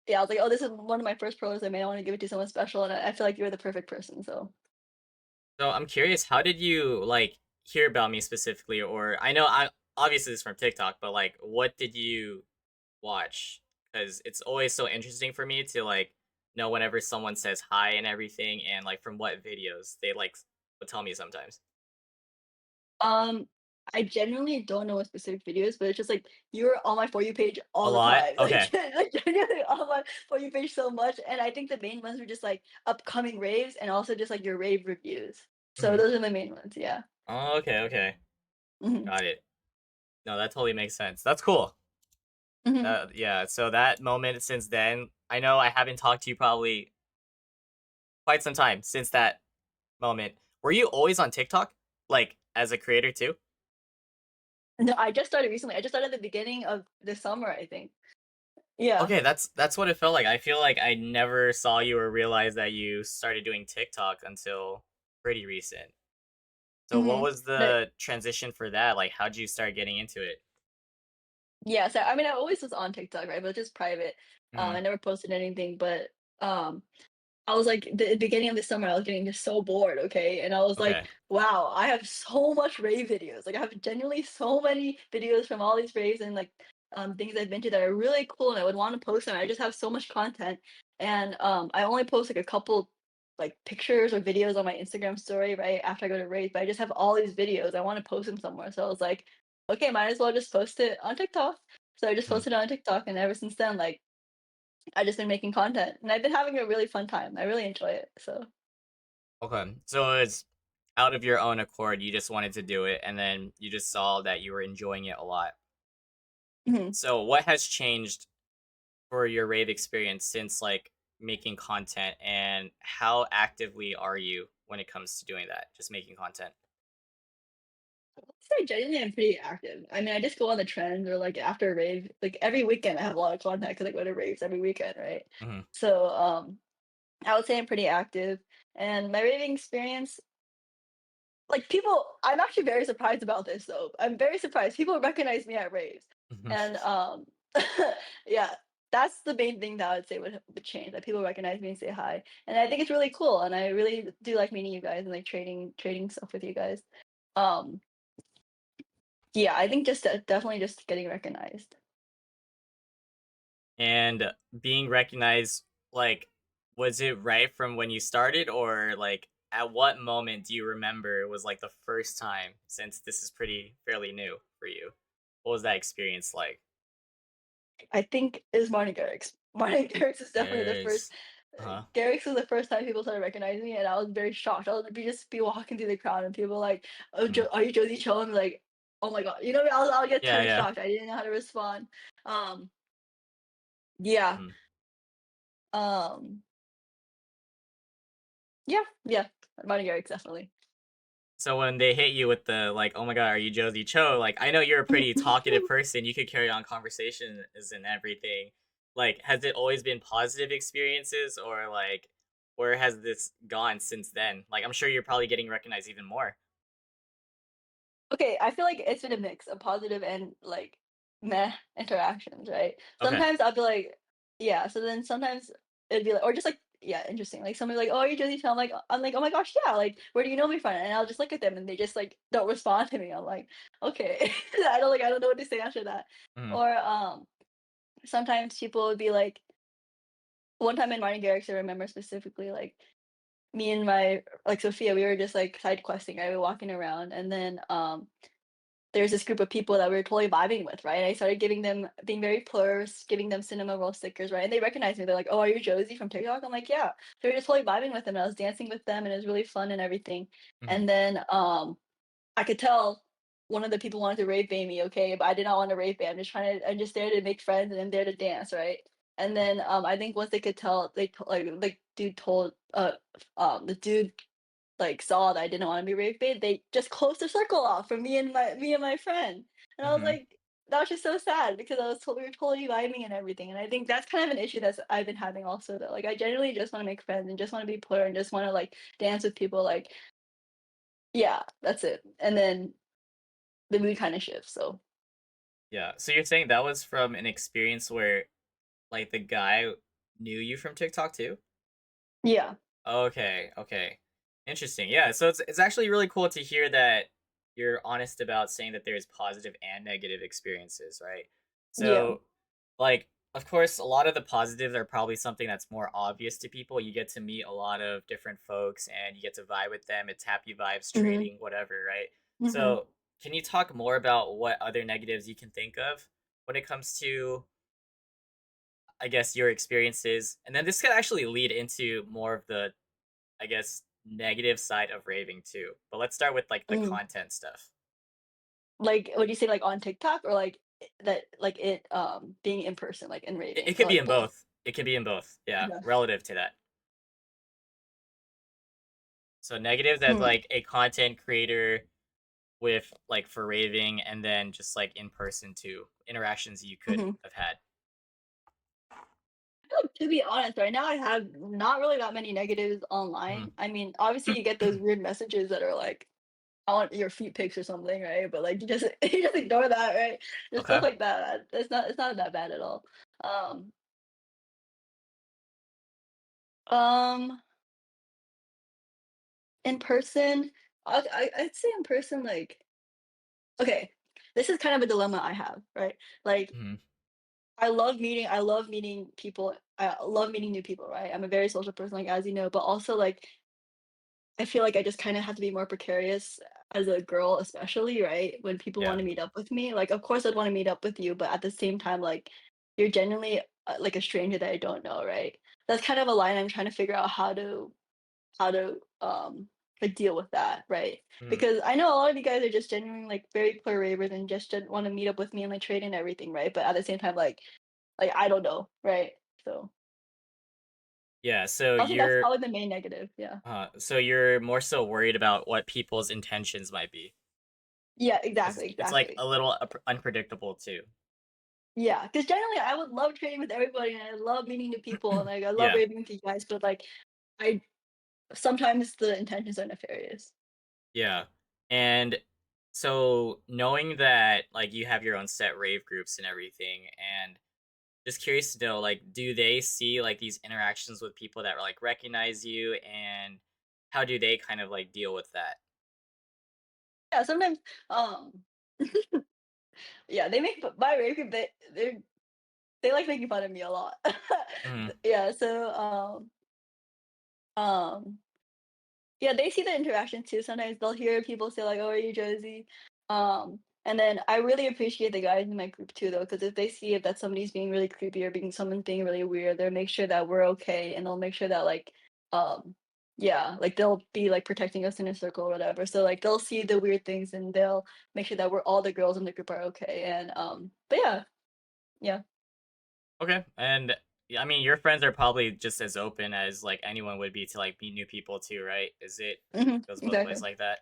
yeah. I was like, oh, this is one of my first pros I made. I want to give it to someone special, and I feel like you're the perfect person. So. So I'm curious, how did you like hear about me specifically? Or I know I obviously it's from TikTok, but like, what did you watch? Because it's always so interesting for me to like know whenever someone says hi and everything, and like from what videos they like would tell me sometimes. Um, I genuinely don't know what specific videos, but it's just like you're on my For You page A all the lot. time. Like, Okay. like genuinely on my For You page so much. And I think the main ones were just like upcoming raves and also just like your rave reviews. So Hmm. those are the main ones, yeah. Oh, okay. Okay. Hmm. Got it. No, that totally makes sense. That's cool. Hmm. Yeah. So that moment since then, I know I haven't talked to you probably quite some time since that moment. Were you always on TikTok? Like as a creator too? No, I just started recently. I just started at the beginning of the summer, I think. Yeah. Okay, that's what it felt like. I feel like I never saw you or realized that you started doing TikTok until pretty recent. So what Hmm. was the transition for that? Like how'd you start getting into it? Yeah, so I mean I always was on TikTok, right? But just private. Hmm. I never posted anything, but um I was like the beginning of the summer, I was getting just so bored, okay? And I was like, Okay. wow, I have so much rave videos. Like I have genuinely so many videos from all these raves and like things I've been to that are really cool and I would want to post them. I just have so much content. And I only post like a couple like pictures or videos on my Instagram story, right? After I go to rave, but I just have all these videos. I want to post them somewhere. So I was like, okay, might as well just post it on TikTok. So I just Hmm. posted it on TikTok and ever since then, like I just been making content, and I've been having a really fun time. I really enjoy it. So, Okay. So it's out of your own accord, you just wanted to do it and then you just saw that you were enjoying it a lot. mhm. So what has changed for your rave experience since like making content, and how actively are you when it comes to doing that? Just making content. So genuinely, I'm pretty active. I mean, I just go on the trends or like after a rave, like every weekend I have a lot of content because I go to raves every weekend, right? Hmm. So I would say I'm pretty active. And my raving experience, like people, I'm actually very surprised about this though. I'm very surprised. People recognize me at raves. Hmm. And yeah, that's the main thing that I would say would change, that people recognize me and say hi. And I think it's really cool. And I really do like meeting you guys and like trading stuff with you guys. Um Yeah, I think just definitely just getting recognized. And being recognized, like, was it right from when you started, or like at what moment do you remember was like the first time, since this is pretty fairly new for you? What was that experience like? I think is Martin Garrix. Martin Garrix is definitely the first. Yes. Uh-huh. Garrix was the first time people started recognizing me, and I was very shocked. I would be walking through the crowd, and people like, "Oh, Mhm. Are you Josie Cho?" I'm like, "Oh my god!" You know, I'll get Yeah, kind of yeah. shocked. I didn't know how to respond. Um, yeah, Mhm. um, yeah. Martin Garrix definitely. So when they hit you with the like, "Oh my god, are you Josie Cho?" Like, I know you're a pretty talkative person. You could carry on conversations and everything. Like, has it always been positive experiences, or like, where has this gone since then? Like, I'm sure you're probably getting recognized even more. Okay, I feel like it's been a mix of positive and like meh interactions, right? Okay. Sometimes I'll be like, yeah. So then sometimes it'd be like, or just like, yeah, interesting. Like somebody like, oh, are you Josie? I'm like, oh my gosh, yeah. Like, where do you know me from? And I'll just look at them and they just like don't respond to me. I'm like, okay, I don't know what to say after that. Mhm. Or sometimes people would be like, one time in Martin Garrix, I remember specifically like me and my like Sophia, we were just like side questing, right? We were walking around and then there's this group of people that we were totally vibing with, right? And I started giving them being very plurs, giving them cinema roll stickers, right? And they recognized me. They're like, "Oh, are you Josie from TikTok?" I'm like, "Yeah." They were just totally vibing with them. And I was dancing with them, and it was really fun and everything. Mhm. And then I could tell one of the people wanted to rave bait me, okay, but I did not want to rave bait. I'm just there to make friends and I'm there to dance, right? And then I think once they could tell, like dude told the dude like saw that I didn't wanna be rave bait, they just closed the circle off for me and my friend. And I was Mhm. like, that was just so sad because we were totally vibing and everything. And I think that's kind of an issue I've been having also though. Like I genuinely just wanna make friends and just wanna be player and just wanna like dance with people. Like, yeah, that's it. And then the mood kind of shifts. So Yeah. So you're saying that was from an experience where like the guy knew you from TikTok too? yeah. Okay, okay. Interesting. Yeah, so it's actually really cool to hear that you're honest about saying that there's positive and negative experiences, right? Yeah. So, like, of course, a lot of the positives are probably something that's more obvious to people. You get to meet a lot of different folks and you get to vibe with them. It's happy vibes, Mhm. trading, whatever, right? Mhm. So, can you talk more about what other negatives you can think of when it comes to, I guess, your experiences? And then this could actually lead into more of the, I guess, negative side of raving too. But let's start with like the Mhm. content stuff. Like would you say like on TikTok or like that like it being in person, like in It raving or could be like in both? both. It could be in both. Yeah, Okay. relative to that. So negatives as Hmm. like a content creator with like for raving, and then just like in person too. Interactions you could Mhm. have had. To be honest, right now I have not really that many negatives Mhm. online. I mean, obviously you get those weird messages that are like, "I want your feet pics" or something, right? But like you just you just ignore that, right? Just stuff Okay. like that. It's not that bad at all. Um, um, in person, I'd say in person, like okay, this is kind of a dilemma I have, right? Like Mhm. I love meeting people. I love meeting new people, right? I'm a very social person, like as you know, but also like I feel like I just kinda have to be more precarious as a girl especially, right? When people Yeah. wanna meet up with me, like, of course, I'd wanna meet up with you, but at the same time, like, you're genuinely, like, a stranger that I don't know, right? That's kind of a line I'm trying to figure out how to, like, deal with that, right? Mhm. Because I know a lot of you guys are just genuinely, like, very clear ravers and just wanna meet up with me and, like, trade and everything, right? But at the same time, like, I don't know, right? So Yeah, so I think that's you're probably the main negative. Yeah. so you're more so worried about what people's intentions might be. Yeah, 'Cause exactly, it's like exactly. a little unpredictable too. Yeah, because generally I would love trading with everybody and I love meeting new people and like I love Yeah. raving with you guys, but like I sometimes the intentions are nefarious. Yeah. And so knowing that like you have your own set rave groups and everything, and just curious to know, like, do they see like these interactions with people that like recognize you, and how do they kind of like deal with that? Yeah, sometimes um yeah, they make my rave group they like making fun of me a lot. Hmm. Yeah, so um yeah, they see the interaction too. Sometimes they'll hear people say like, "Oh, are you Josie?" And then I really appreciate the guys in my group too, though, because if they see if that somebody's being really creepy or being someone's being really weird, they'll make sure that we're okay, and they'll make sure that um, yeah, like they'll be like protecting us in a circle or whatever. So like they'll see the weird things and they'll make sure that we're all the girls in the group are okay. And but yeah, yeah, Okay. And yeah, I mean, your friends are probably just as open as like anyone would be to like meet new people too, right? Is it goes both ways exactly. like that?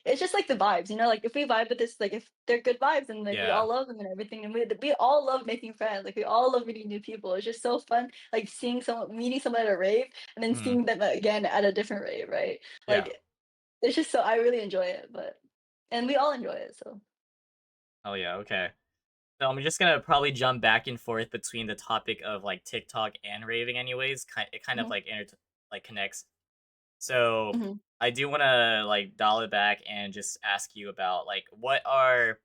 It's just like the vibes, you know, like if we vibe with this, like if they're good vibes and like we Yeah. all love them and everything, and we all love making friends, like we all love meeting new people. It's just so fun, like seeing someone meeting someone at a rave and then Hmm. seeing them again at a different rave, right? Yeah. Like it's just so I really enjoy it, but and we all enjoy it. So Oh yeah. Okay. So I'm just gonna probably jump back and forth between the topic of like TikTok and raving, anyways. It kind of mhm, like like connects. So mhm. I do want to like dial it back and just ask you about like what are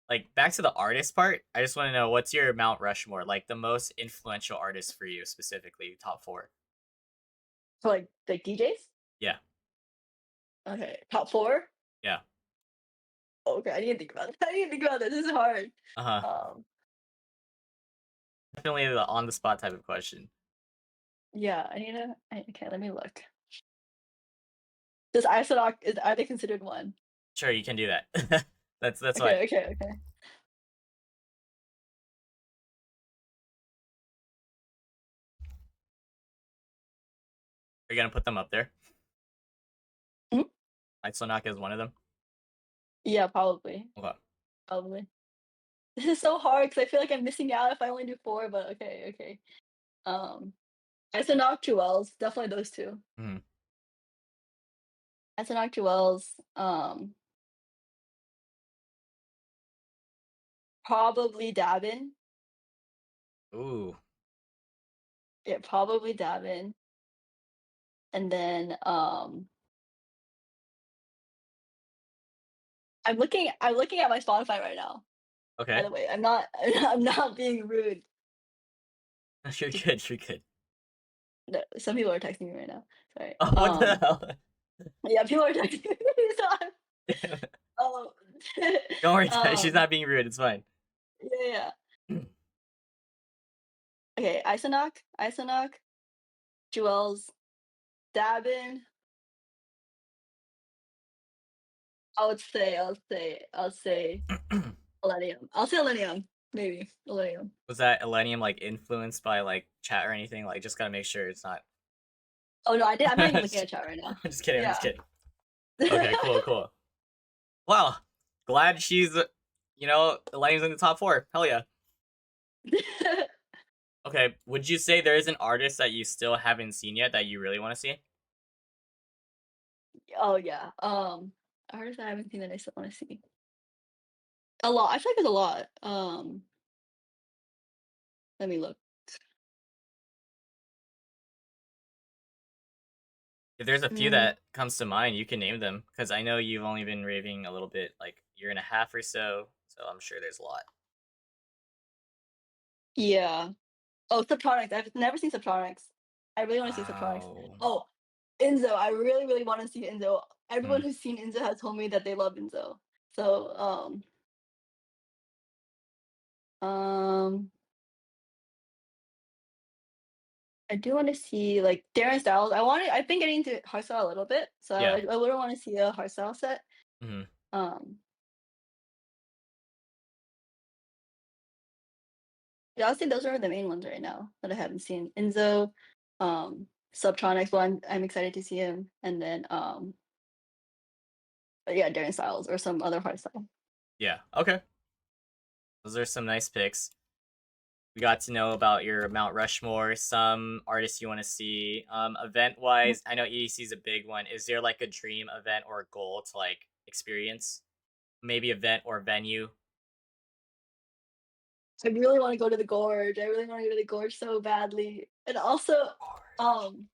like back to the artist part. I just want to know what's your Mount Rushmore, like the most influential artists for you specifically, top four. So like DJs. Yeah. Okay, top four. Yeah. Okay, I need to think about it. I need to think about this. This is hard. Uh huh. Um, Definitely the on the spot type of question. yeah, okay, let me look. Does Isodoc is are they considered one? Sure, you can do that. That's fine. Okay, okay, okay. Are you gonna put them up there? Mhm. Isonak is one of them. Yeah, probably, Okay. probably. This is so hard because I feel like I'm missing out if I only do 4, but okay, okay. Um, Isonoc Jewels, definitely those 2. Hmm. Isonoc Jewels, probably Davin. Ooh. Yeah, probably Davin, and then, I'm looking at my Spotify right now, by Okay. the way. I'm not I'm not being rude. You're good. You're good. No, some people are texting me right now. Sorry. Oh, what the hell? Yeah, people are texting me, so I'm um, Don't worry, she's um, not being rude. It's fine. yeah, yeah. Okay, Isonoc, Jewels, Dabin. I'll say Millennium. I'll say Millennium, maybe Millennium. Was that Elenium like influenced by like chat or anything? Like, just gotta make sure it's not. Oh no, I did. I'm not even I'm looking at chat right now. just kidding. I'm just Yeah. kidding. Okay, cool, cool. Wow, glad she's, Elenium's in the top four. Hell yeah. Okay, would you say there is an artist that you still haven't seen yet that you really want to see? Oh yeah. Artists I haven't seen that I still want to see. A lot. I feel like there's a lot. Let me look. If there's a few Mm, that comes to mind, you can name them because I know you've only been raving a little bit, like year and a half or so. So I'm sure there's a lot. yeah. Oh, Subtronics. I've never seen Subtronics. I really want to see Subtronics. Wow. Oh, Enzo. I really, really want to see Enzo. Hmm. Everyone who's seen Enzo has told me that they love Enzo. So, um, I do want to see like Darren Styles. I've been getting into hardstyle a little bit, so Yeah. I would want to see a hardstyle set. Hmm. Um, Yeah, I'll say those are the main ones right now that I haven't seen. Enzo, Subtronics, well, I'm excited to see him, and then but yeah, Darren Styles or some other hardstyle. Yeah. Okay. Those are some nice picks. We got to know about your Mount Rushmore, some artists you want to see. Event wise, I know EDC is a big one. Is there like a dream event or a goal to like experience? Maybe event or venue? I really want to go to the gorge. I really want to go to the gorge so badly. And also, um,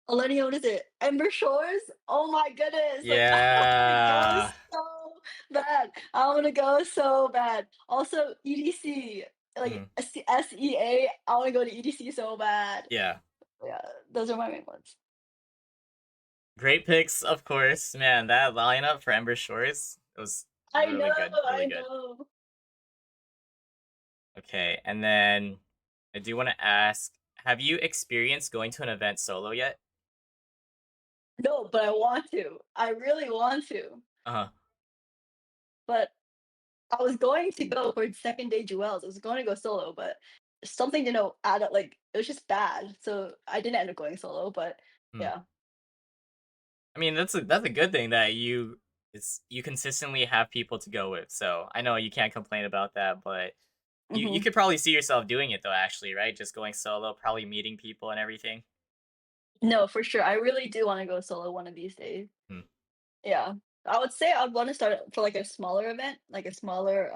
Alennia, what is it? Ember Shores? Oh my goodness! Like I want to go Yeah. so bad. I want to go so bad. Also, EDC, like Mhm. SEA. I want to go to EDC so bad. Yeah. Yeah, those are my main ones. Great picks, of course. Man, that lineup for Ember Shores was I know, really good. Really I good. know. Okay, and then I do want to ask, have you experienced going to an event solo yet? No, but I want to. I really want to. Uh-huh. But I was going to go for second day Jewels. I was going to go solo, but something didn't add up. Like it was just bad, so I didn't end up going solo. But Hmm. yeah. I mean, that's a good thing that you consistently have people to go with. So I know you can't complain about that, but you hmm could probably see yourself doing it though, actually, right? Just going solo, probably meeting people and everything. No, for sure. I really do want to go solo one of these days. Hmm. Yeah, I would say I'd want to start for like a smaller event, like a smaller.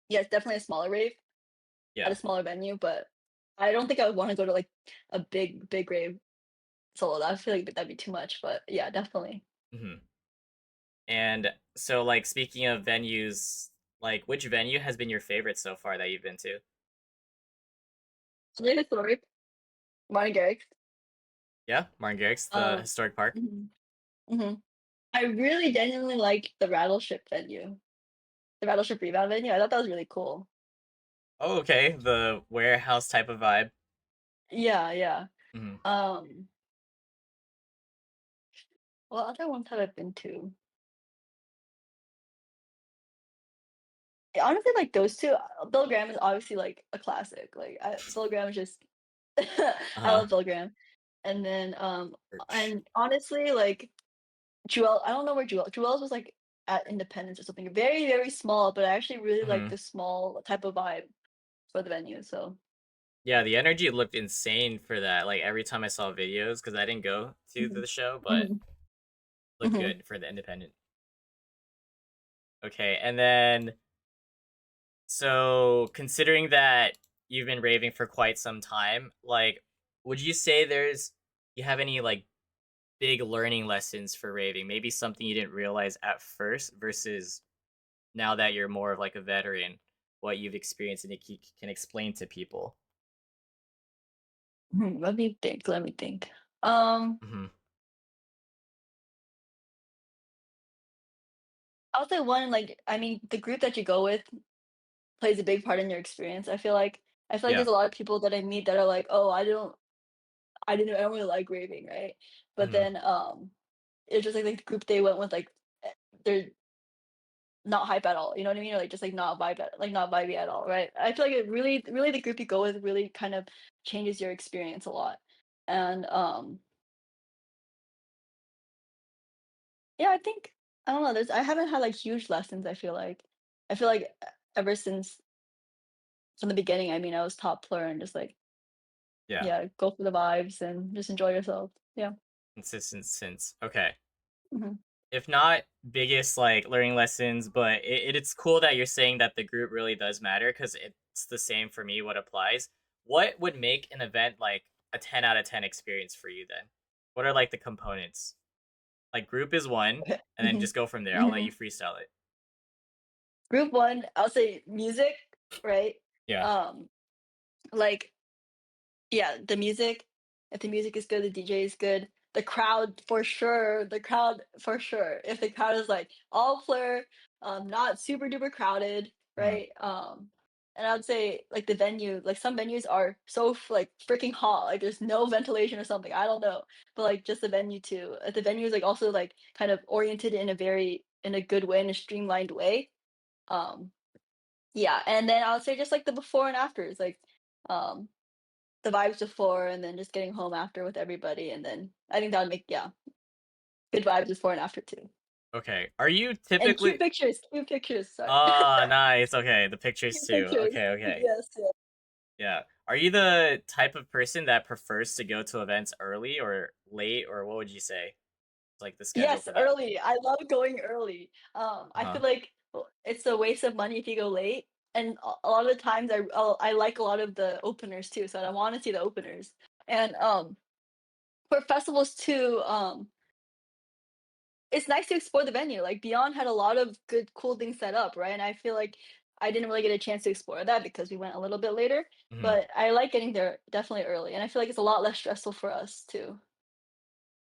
Yeah, it's definitely a smaller rave at Yeah. a smaller venue, but I don't think I would want to go to like a big rave solo. I feel like that'd be too much. But yeah, definitely. Hmm. And so, like, speaking of venues, like, which venue has been your favorite so far that you've been to? So the story, Martin Garrix. Yeah, Martin Garrix, the historic park. Mhm, mhm. I really genuinely liked the Rattleship venue, the Rattleship Rebound venue. I thought that was really cool. Oh, okay, the warehouse type of vibe. Yeah, yeah. Hmm. Um, what other ones have I been to? Yeah, honestly, like those 2, Bill Graham is obviously like a classic. Like Bill Graham is just Uh I huh. love Bill Graham. And then Birch. and honestly, like Jewel, I don't know where Jewel's was like at Independence or something. Very small, but I actually really like Hmm. the small type of vibe for the venue. So Yeah, the energy looked insane for that. Like every time I saw videos, because I didn't go to mhm, the show, but mhm, looked mhm. good for the independent. Okay, and then so considering that you've been raving for quite some time, like, would you say you have any like big learning lessons for raving? Maybe something you didn't realize at first versus now that you're more of like a veteran, what you've experienced and you can explain to people. Let me think. Let me think. Um, Hmm. I'll say one, like, I mean, the group that you go with plays a big part in your experience. I feel like Yeah. there's a lot of people that I meet that are like, oh, I don't really like raving, right? But Hmm. then, it's just like the group they went with, like, they're not hype at all. You know what I mean? Or like just like not vibey at all, right? I feel like it really the group you go with really kind of changes your experience a lot. And yeah, I don't know, I haven't had, like, huge lessons, I feel like. I feel like ever since from the beginning, I mean, I was top plur and just, like, Yeah. yeah, go for the vibes and just enjoy yourself. Yeah. Consistent since. Okay. Mhm. If not biggest like learning lessons, but it's cool that you're saying that the group really does matter because it's the same for me. What applies? What would make an event like a 10 out of 10 experience for you then? What are like the components? Like group is one, Okay. and then just go from there. I'll let you Mhm. freestyle it. Group 1, I'll say music, right? Yeah. Um, like, yeah, the music, if the music is good, the DJ is good. The crowd for sure. If the crowd is, like, all plur, not super duper crowded, Mhm. right? And I would say, like, the venue, like, some venues are so like, freaking hot, like, there's no ventilation or something, I don't know. But, like, just the venue too. If the venue is, like, also, like, kind of oriented in a good way, in a streamlined way, um, Yeah, and then I would say just like the before and afters, like um the vibes before and then just getting home after with everybody, and then I think that would make, yeah, good vibes before and after too. Okay. Are you And typically cute pictures, sorry. Ah, nice, okay, the pictures Cute too. pictures. Okay, okay. Yes, yes. Yeah. Are you the type of person that prefers to go to events early or late, or what would you say? Like, the schedule Yes, for that? early. I love going early. I Uh-huh. feel like it's a waste of money if you go late, and a lot of the times I like a lot of the openers too, so I want to see the openers. And for festivals too, it's nice to explore the venue. Like Beyond had a lot of good, cool things set up, right? And I feel like I didn't really get a chance to explore that because we went a little bit later. Mhm. But I like getting there definitely early, and I feel like it's a lot less stressful for us too.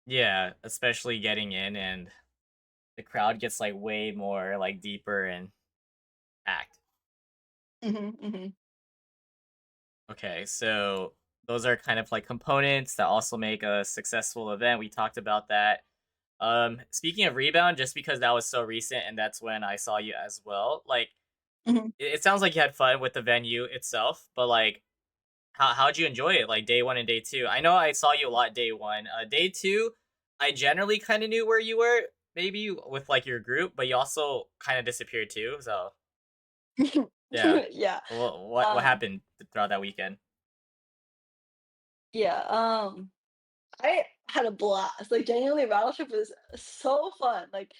Yeah, especially getting in and the crowd gets, like, way more, like, deeper and packed. Hmm. Okay, so those are kind of, like, components that also make a successful event, we talked about that. Speaking of Rebound, just because that was so recent and that's when I saw you as well, like, Hmm. it sounds like you had fun with the venue itself, but, like, how'd you enjoy it, like, day 1 and day 2? I know I saw you a lot day 1. Day 2, I generally kinda knew where you were, maybe with, like, your group, but you also kinda disappeared too, so yeah. Yeah. What Um, happened throughout that weekend? yeah. I had a blast. Like genuinely, Battleship was so fun. Like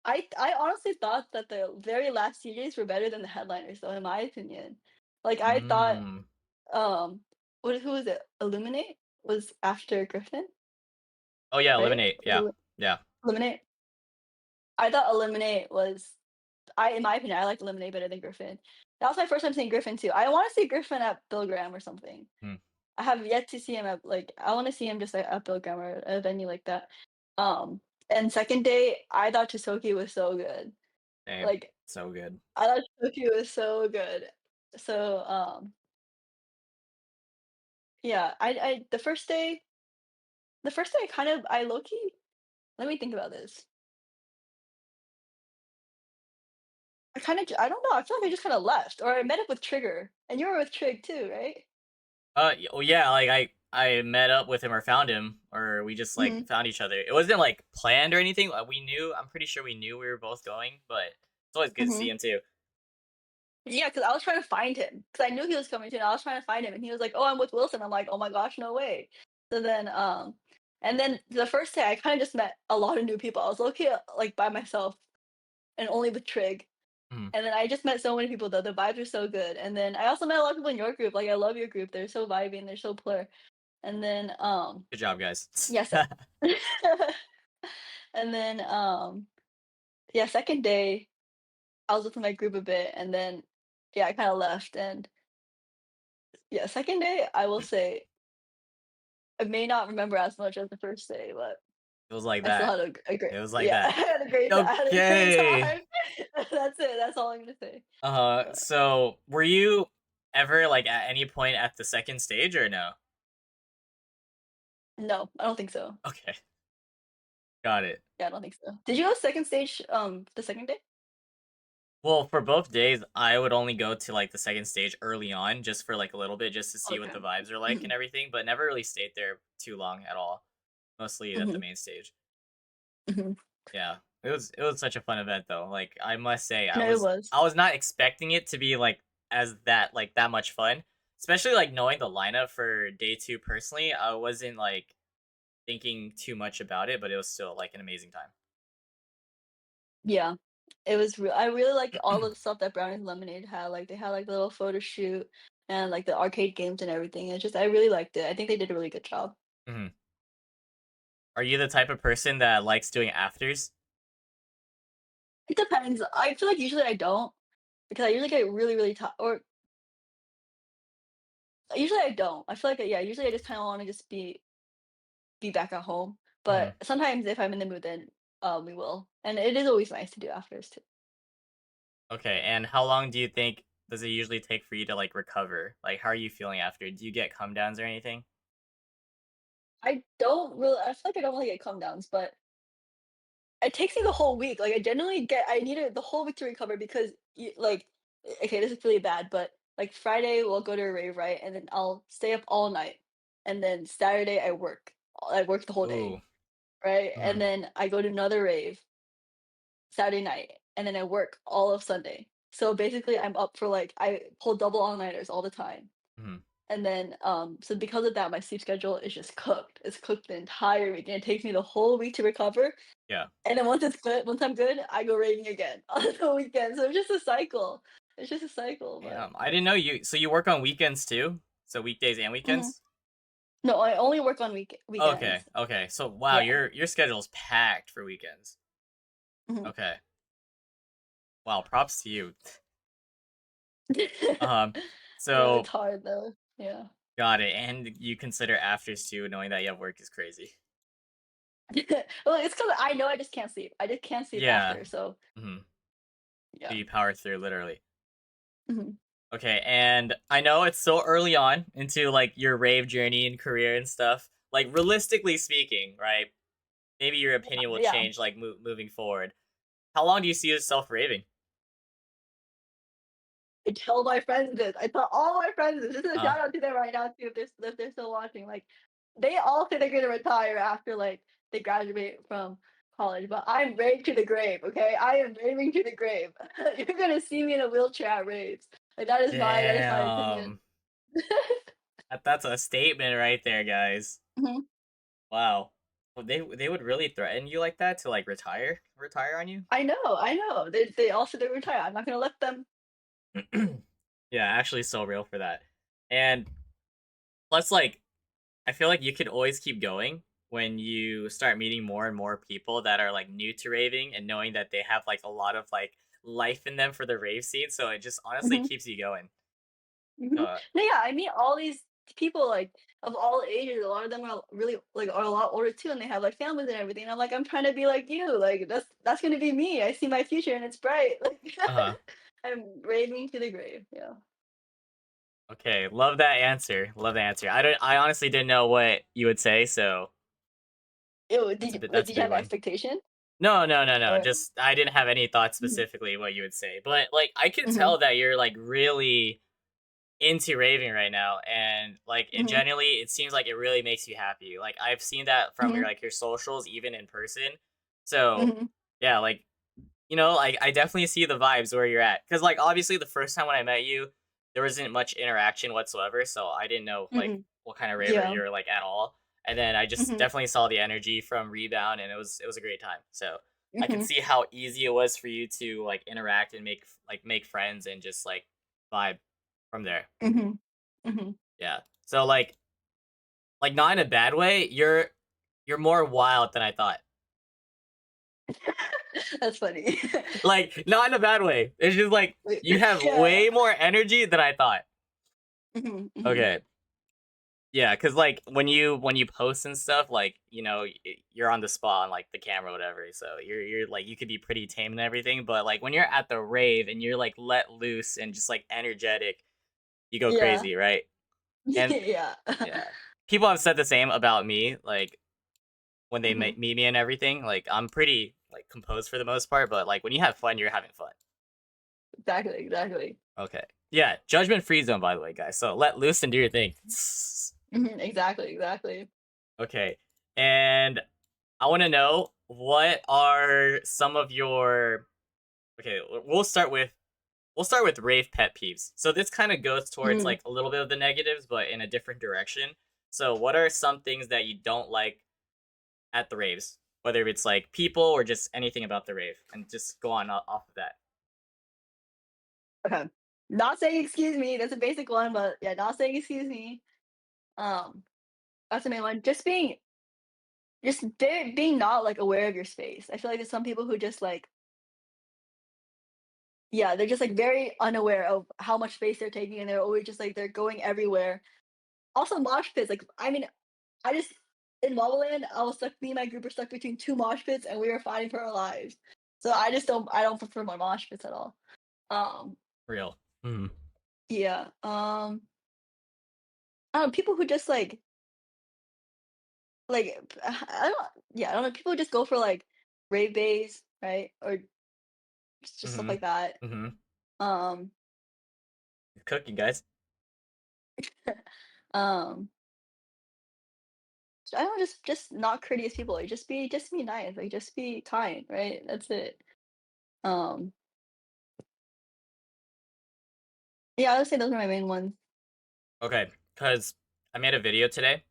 I honestly thought that the very last series were better than the headliners, though, in my opinion. Like I thought, Mm. um, who was it? Illuminate was after Griffin, Oh, yeah, right? Eliminate, Was yeah, it yeah. Illuminate? I thought Eliminate was, in my opinion, I liked Eliminate better than Griffin. That was my first time seeing Griffin too. I want to see Griffin at Bill Graham or something. Hmm, I have yet to see him at like I want to see him just like at Bill Graham or a venue like that. Um, and second day, I thought Chisoki was so good. same. Like So good. I thought Chisoki was so good. So yeah, I the first day I kind of I low key. Let me think about this. I kind of I don't know. I feel like I just kind of left, or I met up with Trigger, and you were with Trig too, right? Oh, yeah, like, I met up with him or found him, or we just, like, Hmm. found each other. It wasn't, like, planned or anything, we knew I'm pretty sure we knew we were both going, but it's always good to see Hmm. him too. Yeah, because I was trying to find him because I knew he was coming too, and I was trying to find him, and he was like, "Oh, I'm with Wilson." I'm like, "Oh my gosh, no way!" So then, and then the first day, I kind of just met a lot of new people. I was low-key, like by myself and only with Trig, Mhm. and then I just met so many people. Though the vibes were so good, and then I also met a lot of people in your group. Like I love your group; they're so vibey and they're so plur. And then, Good job, guys. yes, and then, yeah, second day, I was with my group a bit, and then, yeah, I kind of left, and yeah, second day, I will say I may not remember as much as the first day, but It was like I still that. had a great, It was like yeah, I that. had a great time. I had a great Okay. time. That's it. That's all I'm gonna say. Uh, So were you ever, like, at any point at the 2nd stage or no? no, I don't think so. Okay, got it. Yeah, I don't think so. Did you go second stage? The second day? Well, for both days, I would only go to, like, the 2nd stage early on just for, like, a little bit just to see what Okay. the vibes are like Hmm. and everything, but never really stayed there too long at all. Mostly at the Hmm. main stage. Hmm. Yeah. It was such a fun event though. Like, I must say I know it was. I was not expecting it to be that much fun. Especially like knowing the lineup for day 2 personally. I wasn't like thinking too much about it, but it was still like an amazing Yeah, it was. I really liked all time. of the stuff that Brownie's Lemonade had. Like they had like the little photo shoot and like the arcade games and everything. It's just I really liked it. I think they did a really good job. Mhm. Are you the type of person that likes doing afters? It depends. I feel like usually I don't because I usually get really really tired. Or usually I don't. I feel like yeah. Usually I just kind of want to just be back at home. But Mhm. sometimes if I'm in the mood, then we will. And it is always nice to do afters too. Okay, and how long do you think does it usually take for you to like recover? Like, how are you feeling after? Do you get come downs or anything? I don't really. I feel like I don't really get come downs, but it takes me the whole week. Like I generally get. I needed the whole week to recover because like okay, this is really bad, but like Friday we'll go to a rave, right? And then I'll stay up all night. And then Saturday I work. I work the whole day, Ooh. right? And Mhm. then I go to another rave Saturday night, and then I work all of Sunday. So basically I'm up for like I pull double all-nighters all the time. Mhm. And then so because of that my sleep schedule is just cooked. It's cooked the entire week and it takes me the whole week to recover. Yeah. And then once I'm good, I go raving again on the weekend. So it's just a cycle. It's just a cycle, but Damn. I didn't know you. So you work on weekends too? So weekdays and mhm. weekends? No, I only work on Okay. weekends. Okay. So wow, Yeah. your schedule's packed for weekends. Mhm. Okay. Wow, props to you. Yeah, Um, it's so hard though. Yeah. got it. And you consider afters too, knowing that you have work is crazy. Well, it's 'cause I know I just can't sleep. I just can't sleep Yeah. after, so Mhm. So yeah. you power through literally. Mhm. Okay, and I know it's so early on into like your rave journey and career and stuff. Like realistically speaking, right? Maybe your opinion will Yeah. change like moving forward. How long do you see yourself raving? I tell my friends this. I tell all my friends this. This is a Uh, shout out to them right now too if they're still watching. Like they all say they're gonna retire after like they graduate from college, but I'm raving to the grave. Okay, I am raving to the grave. You're gonna see me in a wheelchair at raves. Like that is my opinion. damn. That's a statement right there, guys. Mhm. Wow. Well, they would really threaten you like that to like retire on you. I know. They all said they retire. I'm not gonna let them. Yeah, actually, so real for that. And plus, like, I feel like you could always keep going when you start meeting more and more people that are like new to raving and knowing that they have like a lot of like life in them for the rave scene. So it just honestly Mhm, keeps you going. mhm. Uh, No, yeah, I meet all these people like of all ages. A lot of them are really like are a lot older too, and they have like families and everything. I'm like, I'm trying to be like you. Like that's gonna be me. I see my future and it's bright. Like uh-huh. I'm raving to the grave. Yeah. Okay, love that answer. Love that answer. I honestly didn't know what you would say, so Ew, that's a did you big have an one. expectation? No, no, no, no. Or Just I didn't have any thoughts mhm, specifically what you would say. But like I can mhm, tell that you're like really into raving right now and like it mhm, generally it seems like it really makes you happy. Like I've seen that from your mhm, like your socials even in person. So, mhm, yeah, like like I definitely see the vibes where you're at cuz like obviously the first time when I met you there wasn't much interaction whatsoever, so I didn't know like mhm. what kind of raver Yeah. you're like at all. And then I just Mhm, definitely saw the energy from Rebound and it was a great time. So, I can mhm, see how easy it was for you to like interact and make friends and just like vibe from there. mhm, mhm. Yeah. So like not in a bad way, you're more wild than I thought. That's funny. Like not in a bad way. It's just like Wait, you have yeah. way more energy than I thought. Mhm, mhm. Okay. Yeah, cuz like when you post and stuff like, you're on the spot on like the camera or whatever. So you're like you could be pretty tame and everything, but like when you're at the rave and you're like let loose and just like energetic, you go Yeah. crazy, right? And Yeah. yeah. People have said the same about me like when they Mhm. meet me and everything. Like I'm pretty like composed for the most part, but like when you have fun, you're having fun. Exactly, exactly. Okay. Yeah, judgment free zone by the way, guys. So let loose and do your thing. Mhm, exactly, exactly. Okay. And I want to know what are some of your okay, we'll start with rave pet peeves. So this kind of goes towards Mhm. like a little bit of the negatives but in a different direction. So what are some things that you don't like at the raves? Whether it's like people or just anything about the rave and just go on off of that. Okay. Not saying excuse me, that's a basic one, but yeah, not saying excuse me. Um, that's the main one. Being not like aware of your space. I feel like there's some people who just like yeah, they're just like very unaware of how much space they're taking and they're always just like they're going everywhere. Also mosh pits, like I mean, I just in Land, I was stuck me and my group were stuck between 2 mosh pits and we were fighting for our lives. So I don't prefer my mosh pits at all. Um, Real. Mhm. yeah, I don't know, people who just I don't yeah, I don't know, people just go for like rave bays, right? Or just stuff Mhm. like that. Mhm. Um cooking, guys. um, I don't know, just not courteous people. Like, just be nice. Like, just be kind, right? That's it. Um, yeah, I would say those are my main ones. Okay, because I made a video today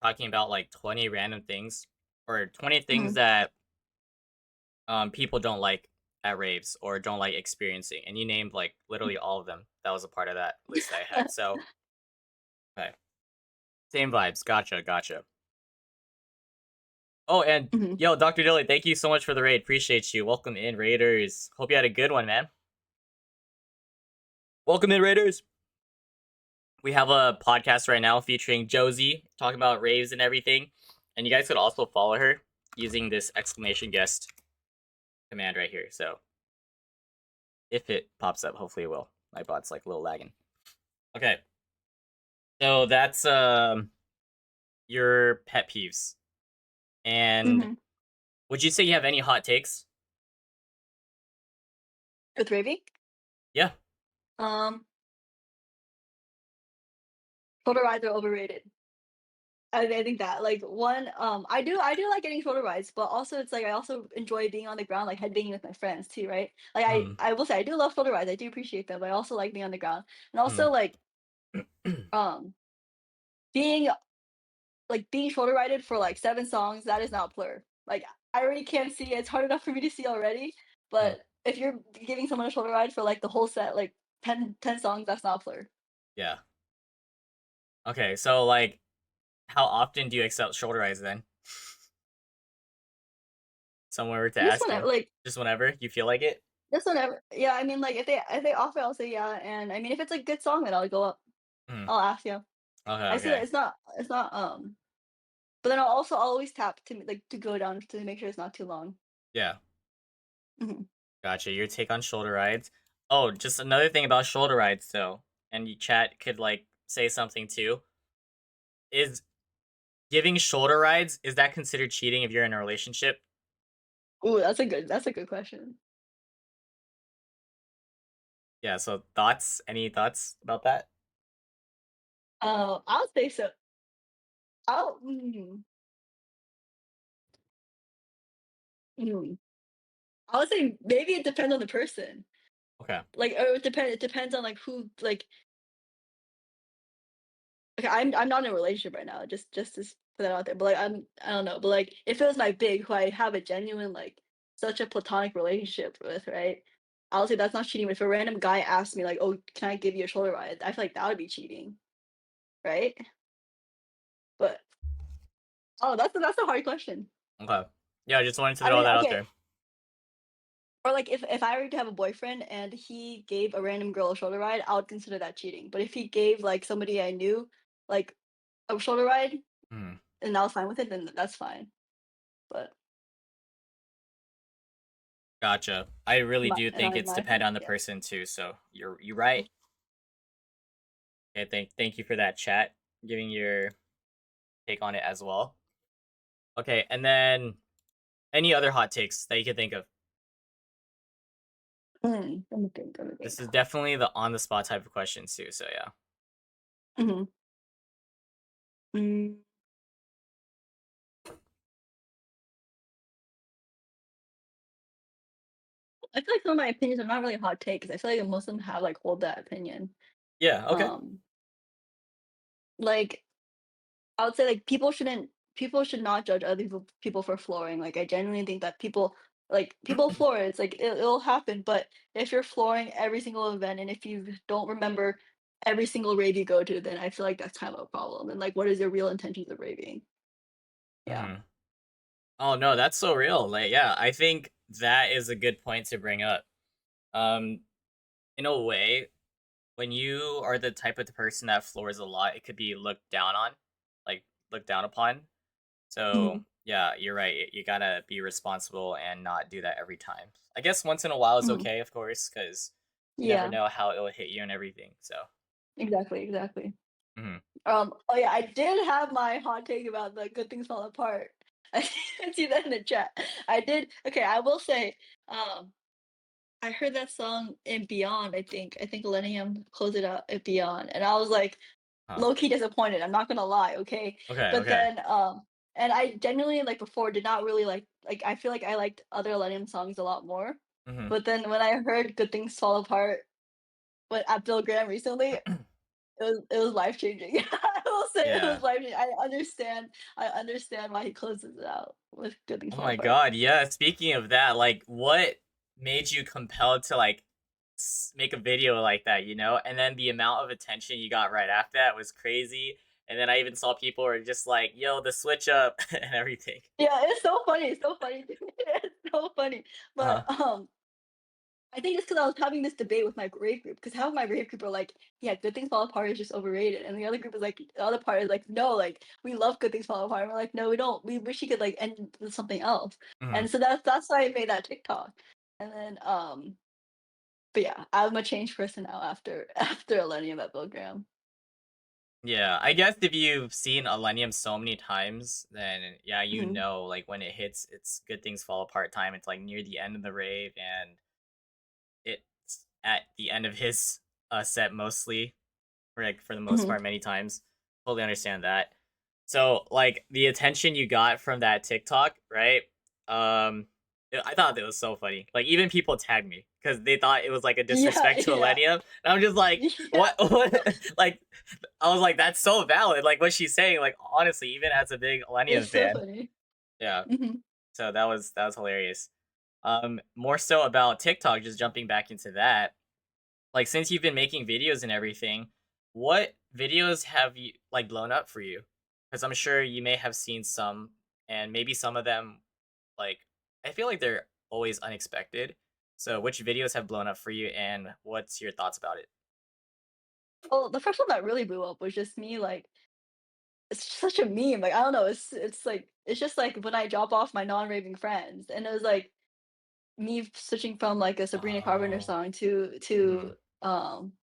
talking about like 20 random things or 20 things Mhm. that people don't like at raves or don't like experiencing, and you named like literally all of them. That was a part of that list I had. So, okay, same vibes. Gotcha, gotcha. Oh, and Mhm. yo, Dr. Dilly, thank you so much for the raid. Appreciate you. Welcome in, Raiders. Hope you had a good one, man. Welcome in, Raiders. We have a podcast right now featuring Josie talking about raves and everything. And you guys could also follow her using this exclamation guest command right here. So if it pops up, hopefully it will. My bot's like a little lagging. Okay. So that's your pet peeves. And Mhm. would you say you have any hot takes? With raving, Yeah. um, shoulder rides are overrated. I think that like one, I do like getting shoulder rides, but also it's like I also enjoy being on the ground, like headbanging with my friends too, right? Like Hmm. I will say I do love shoulder rides. I do appreciate them, but I also like being on the ground and also Hmm. like um being being shoulder rided for like 7 songs. That is not plur. Like I already can't see. It's hard enough for me to see already. Hmm. But if you're giving someone a shoulder ride for like the whole set, like 10 songs, that's not plur. Yeah. Okay. So like, how often do you accept shoulder rides then? Someone were to Just ask you, whenever, like just whenever you feel like it. just whenever. Yeah, I mean, like if they offer, I'll say yeah. And I mean, if it's a good song, then I'll go up. Hmm. I'll ask you. Okay. I see that Okay. it's not. But then I'll always tap to go down to make sure it's not too long. Yeah. Mhm. Gotcha. Your take on shoulder rides. Oh, just another thing about shoulder rides, though, and you chat could like say something too. Is giving shoulder rides, is that considered cheating if you're in a relationship? Ooh, that's a good question. Yeah. So thoughts? Any thoughts about that? I'll say so. I'll mm, mm. I would say maybe it depends on the person. Okay. Like, or it depends on, like, who, like okay, I'm not in a relationship right now, just to put that out there, but, like, I don't know, but, like, if it was my big who I have a genuine, like, such a platonic relationship with, right? I'll say that's not cheating, but if a random guy asks me, like, "Oh, can I give you a shoulder ride?" I feel like that would be cheating, right? But, oh, that's a hard question. Okay. Yeah, I just wanted to I throw mean, that out okay, there. or, like, if I were to have a boyfriend and he gave a random girl a shoulder ride, I would consider that cheating, but if he gave, like, somebody I knew, like, a shoulder ride, Hmm. and I was fine with it, then that's fine, but Gotcha. I really my do and think on it's my depend opinion, on the yeah. person too. So you're right. Okay. Thank you for that chat, giving your take on it as well. Okay, and then any other hot takes that you can think of? Let me This think. is definitely the on the spot type of questions too. So yeah. Mhm. Mm, I feel like some of my opinions are not really hot take because I feel like most of them have, like, hold that opinion. Yeah. Okay. Um, like, I would say, like, people should not judge other people for flooring, like, I genuinely think that people floor, it's like, it'll happen, but if you're flooring every single event and if you don't remember every single rave you go to, then I feel like that's kind of a problem, and, like, what is your real intentions of raving? Yeah. Hmm. Oh no, that's so real. Like, yeah, I think that is a good point to bring up. Um, in a way, when you are the type of the person that floors a lot, it could be looked down on, like looked down upon. So Mhm, yeah, you're right. You gotta be responsible and not do that every time. I guess once in a while is mhm. okay, of course, because you never Yeah, know how it will hit you and everything. So. exactly, exactly. Mhm. Oh yeah, I did have my hot take about the good things fall apart. I did see that in the chat. I did. Okay, I will say, um, I heard that song in Beyond, I think. I think Millennium closed it out at Beyond, and I was, like, Huh. low key disappointed, I'm not gonna lie, okay? Okay, But okay. then, and I genuinely, like, before did not really like, I feel like I liked other Millennium songs a lot more, Mhm. but then when I heard Good Things Fall Apart but at Bill Graham recently, it was life-changing. I will say it was Yeah. life-changing. I understand why he closes it out with Good Things Oh Fall my Apart. god, yeah, speaking of that, like, what made you compelled to, like, make a video like that, you know? And then the amount of attention you got right after that was crazy, and then I even saw people were just like, "Yo, the switch up," and everything. Yeah, it's so funny, it's so funny. It's so funny. But, Uh-huh. I think it's because I was having this debate with my rave group, because half of my rave group are like, "Yeah, Good Things Fall Apart is just overrated," and the other group is like the other part is like, "No, like, we love Good Things Fall Apart." And we're like, "No, we don't. We wish you could, like, end with something else." Mhm. And so that's why I made that TikTok. And then, but yeah, I'm a changed person now after after Millennium at Bill Graham. Yeah, I guess if you've seen Millennium so many times, then yeah, you Mhm, know, like, when it hits, it's Good Things Fall Apart time, it's, like, near the end of the rave, and it's at the end of his, set mostly. For the most mhm. part, many times. Totally understand that. So, like, the attention you got from that TikTok, right? I thought that was so funny. Like, even people tagged me because they thought it was like a Yeah, disrespect to yeah, Millennium. And I'm just like, yeah. what? What? Like, I was like, that's so valid. Like, what she's saying. Like, honestly, even as a big Millennium It's so fan, funny. yeah. Mhm, So that was hilarious. More so about TikTok. Just jumping back into that, like, since you've been making videos and everything, what videos have you like blown up for you? Because I'm sure you may have seen some, and maybe some of them, like, I feel like they're always unexpected. So, which videos have blown up for you, and what's your thoughts about it? well, the first one that really blew up was just me, like, it's such a meme, like, I don't know, it's like it's just like when I drop off my non-raving friends, and it was like me switching from, like, a Sabrina Carpenter Oh, song hmm, um,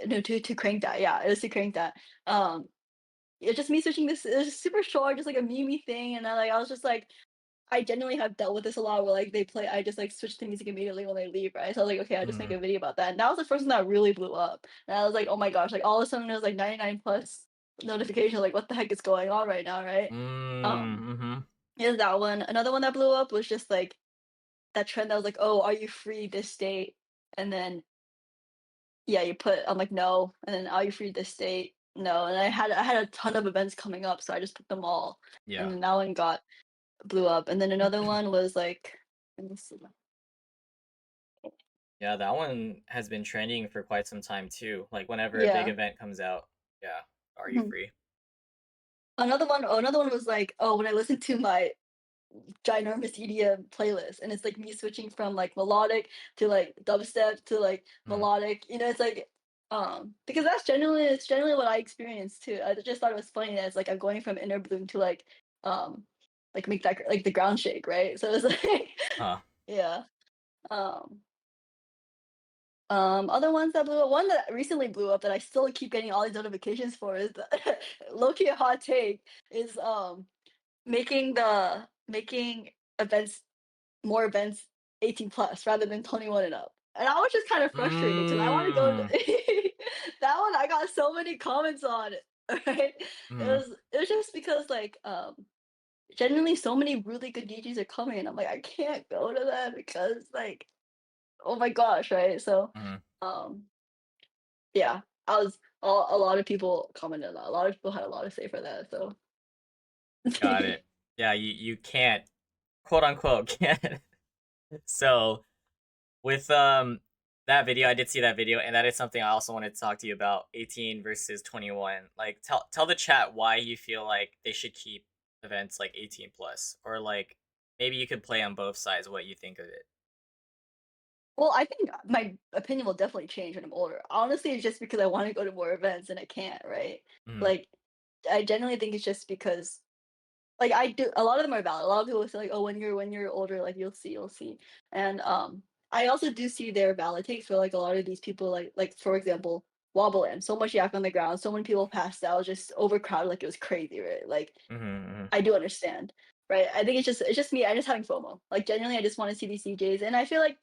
no, to Crank That, yeah, it was to Crank That. Um, it's just me switching this it was super short, just like a meme thing, and I was just like I genuinely have dealt with this a lot where, like, I just, like, switch to music immediately when they leave, right? So I was like, "Okay, I'll just make hmm, a video about that." And that was the first one that really blew up, and I was like, "Oh my gosh," like, all of a sudden, it was, like, 99 plus notification, like, "What the heck is going on right now," right? mm-hmm, There's that one. Another one that blew up was just, like, that trend that was like, "Oh, are you free this date?" And then, yeah, you put I'm like, "No," and then, "Are you free this date?" "No," and I had a ton of events coming up, so I just put them all, and yeah, then that one blew up, and then another one was, like let me see. yeah. That one has been trending for quite some time too. Like, whenever a big Yeah. event comes out, yeah. Are you Mhm. free? Another one was like, oh, when I listen to my ginormous EDM playlist, and it's like me switching from like melodic to like dubstep to like Mm, melodic. It's like because it's generally what I experienced too. I just thought it was funny that it's like I'm going from inner bloom to um make that like the ground shake, right? So it's like huh. yeah. Um Other ones that blew up, one that recently blew up that I still keep getting all these notifications for is the low-key a hot take is making events more events 18 plus rather than 21 and up. And I was just kind of frustrated because I want to go to Mm, that one. I got so many comments on it. Right? mm, It was just because genuinely so many really good DJs are coming, and I'm like I can't go to them because like oh my gosh, right? So mm. um yeah, a lot of people commented on that. A lot of people had a lot to say for that. So Got it. Yeah, you can't, quote unquote, can't. So, with that video, I did see that video, and that is something I also wanted to talk to you about, 18 versus 21. Like, tell the chat why you feel like they should keep events like 18 plus, or like maybe you could play on both sides what you think of it. well, I think my opinion will definitely change when I'm older. Honestly, it's just because I want to go to more events and I can't, right? Mm, Like, I genuinely think it's just because, like, I do. A lot of them are valid. A lot of people say like, "Oh, when you're older, like you'll see." And I also do see their valid takes for like a lot of these people, like for example, Wobbleland. So much yak on the ground, so many people passed out, just overcrowded, like it was crazy, right? Like mm-hmm, I do understand. right? I think it's just me. I'm just having FOMO. Like genuinely, I just want to see these CJs, and I feel like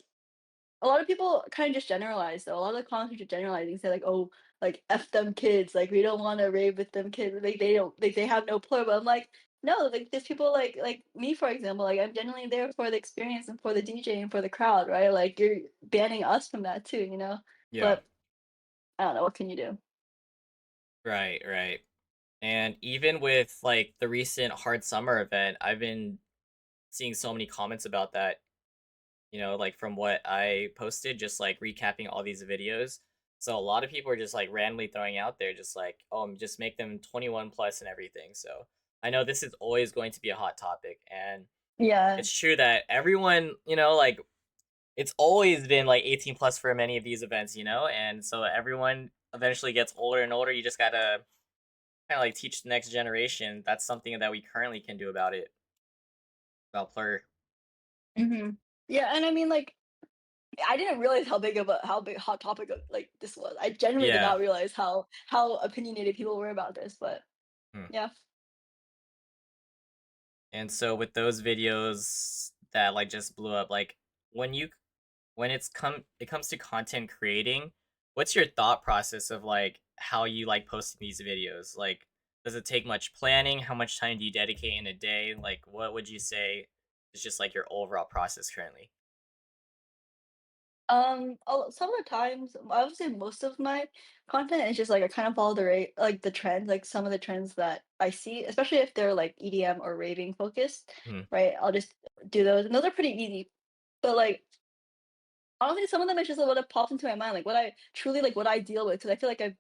a lot of people kind of just generalize though. A lot of the comments are just generalizing, say like, "Oh, like f them kids, like we don't want to rave with them kids, like they don't, like they have no plur." But I'm like, no, like there's people like me for example, like I'm genuinely there for the experience and for the DJ and for the crowd, right? Like you're banning us from that too, you know. Yeah. But I don't know, what can you do? Right, right. And even with like the recent hard summer event, I've been seeing so many comments about that, like from what I posted, just like recapping all these videos. So a lot of people are just like randomly throwing out there, just like, oh, just make them 21 plus and everything. So I know this is always going to be a hot topic. And Yeah. it's true that everyone, like it's always been like 18 plus for many of these events. And so everyone eventually gets older and older. You just gotta kind of like teach the next generation. That's something that we currently can do about it, about plur. Yeah, and I mean like I didn't realize how big hot topic of like this was. I genuinely did Yeah. not realize how opinionated people were about this, but Hmm. yeah. And so with those videos that like just blew up, like when you when it comes to content creating, what's your thought process of like how you like posting these videos? Like, does it take much planning? How much time do you dedicate in a day? Like, what would you say is just like your overall process currently? Some of the times, I would say most of my content is just like I kind of follow the rate, like the trends, like some of the trends that I see, especially if they're like EDM or raving focused, Hmm. right? I'll just do those, and those are pretty easy. But like honestly, some of them is just like what pops into my mind, like what I truly like, what I deal with, because I feel like I've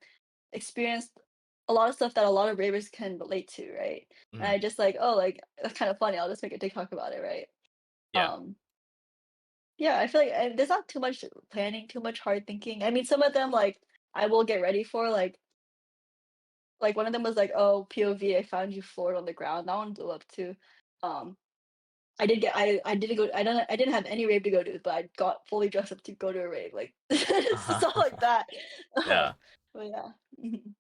experienced a lot of stuff that a lot of ravers can relate to, right? And Hmm. I just like, oh, like that's kind of funny. I'll just make a TikTok about it, right? Yeah. Um, Yeah, I feel like there's not too much planning, too much hard thinking. I mean, some of them like I will get ready for like one of them was like, "Oh, POV, I found you floored on the ground." That one blew up too. Um, I didn't go I didn't have any rave to go to, but I got fully dressed up to go to a rave, like stuff like that. Yeah. But yeah. Mhm.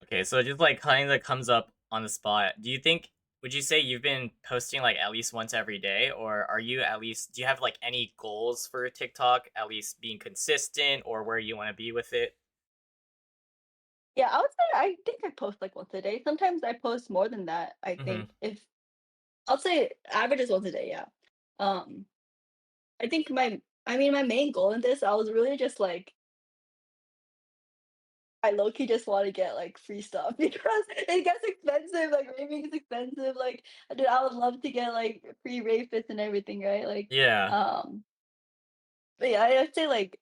Okay, so it just like kind of comes up on the spot. Would you say you've been posting like at least once every day, or are you at least, do you have like any goals for TikTok, at least being consistent or where you want to be with it? Yeah, I would say I think I post like once a day. Sometimes I post more than that. I Hmm. think if I'll say average is once a day, yeah. Um, I think I mean, my main goal in this, I was really just like, I low key just want to get like free stuff because it gets expensive. Like raving is expensive. Like, dude, I would love to get like free rave fits and everything, right? Like, Yeah. um, but yeah, I'd say like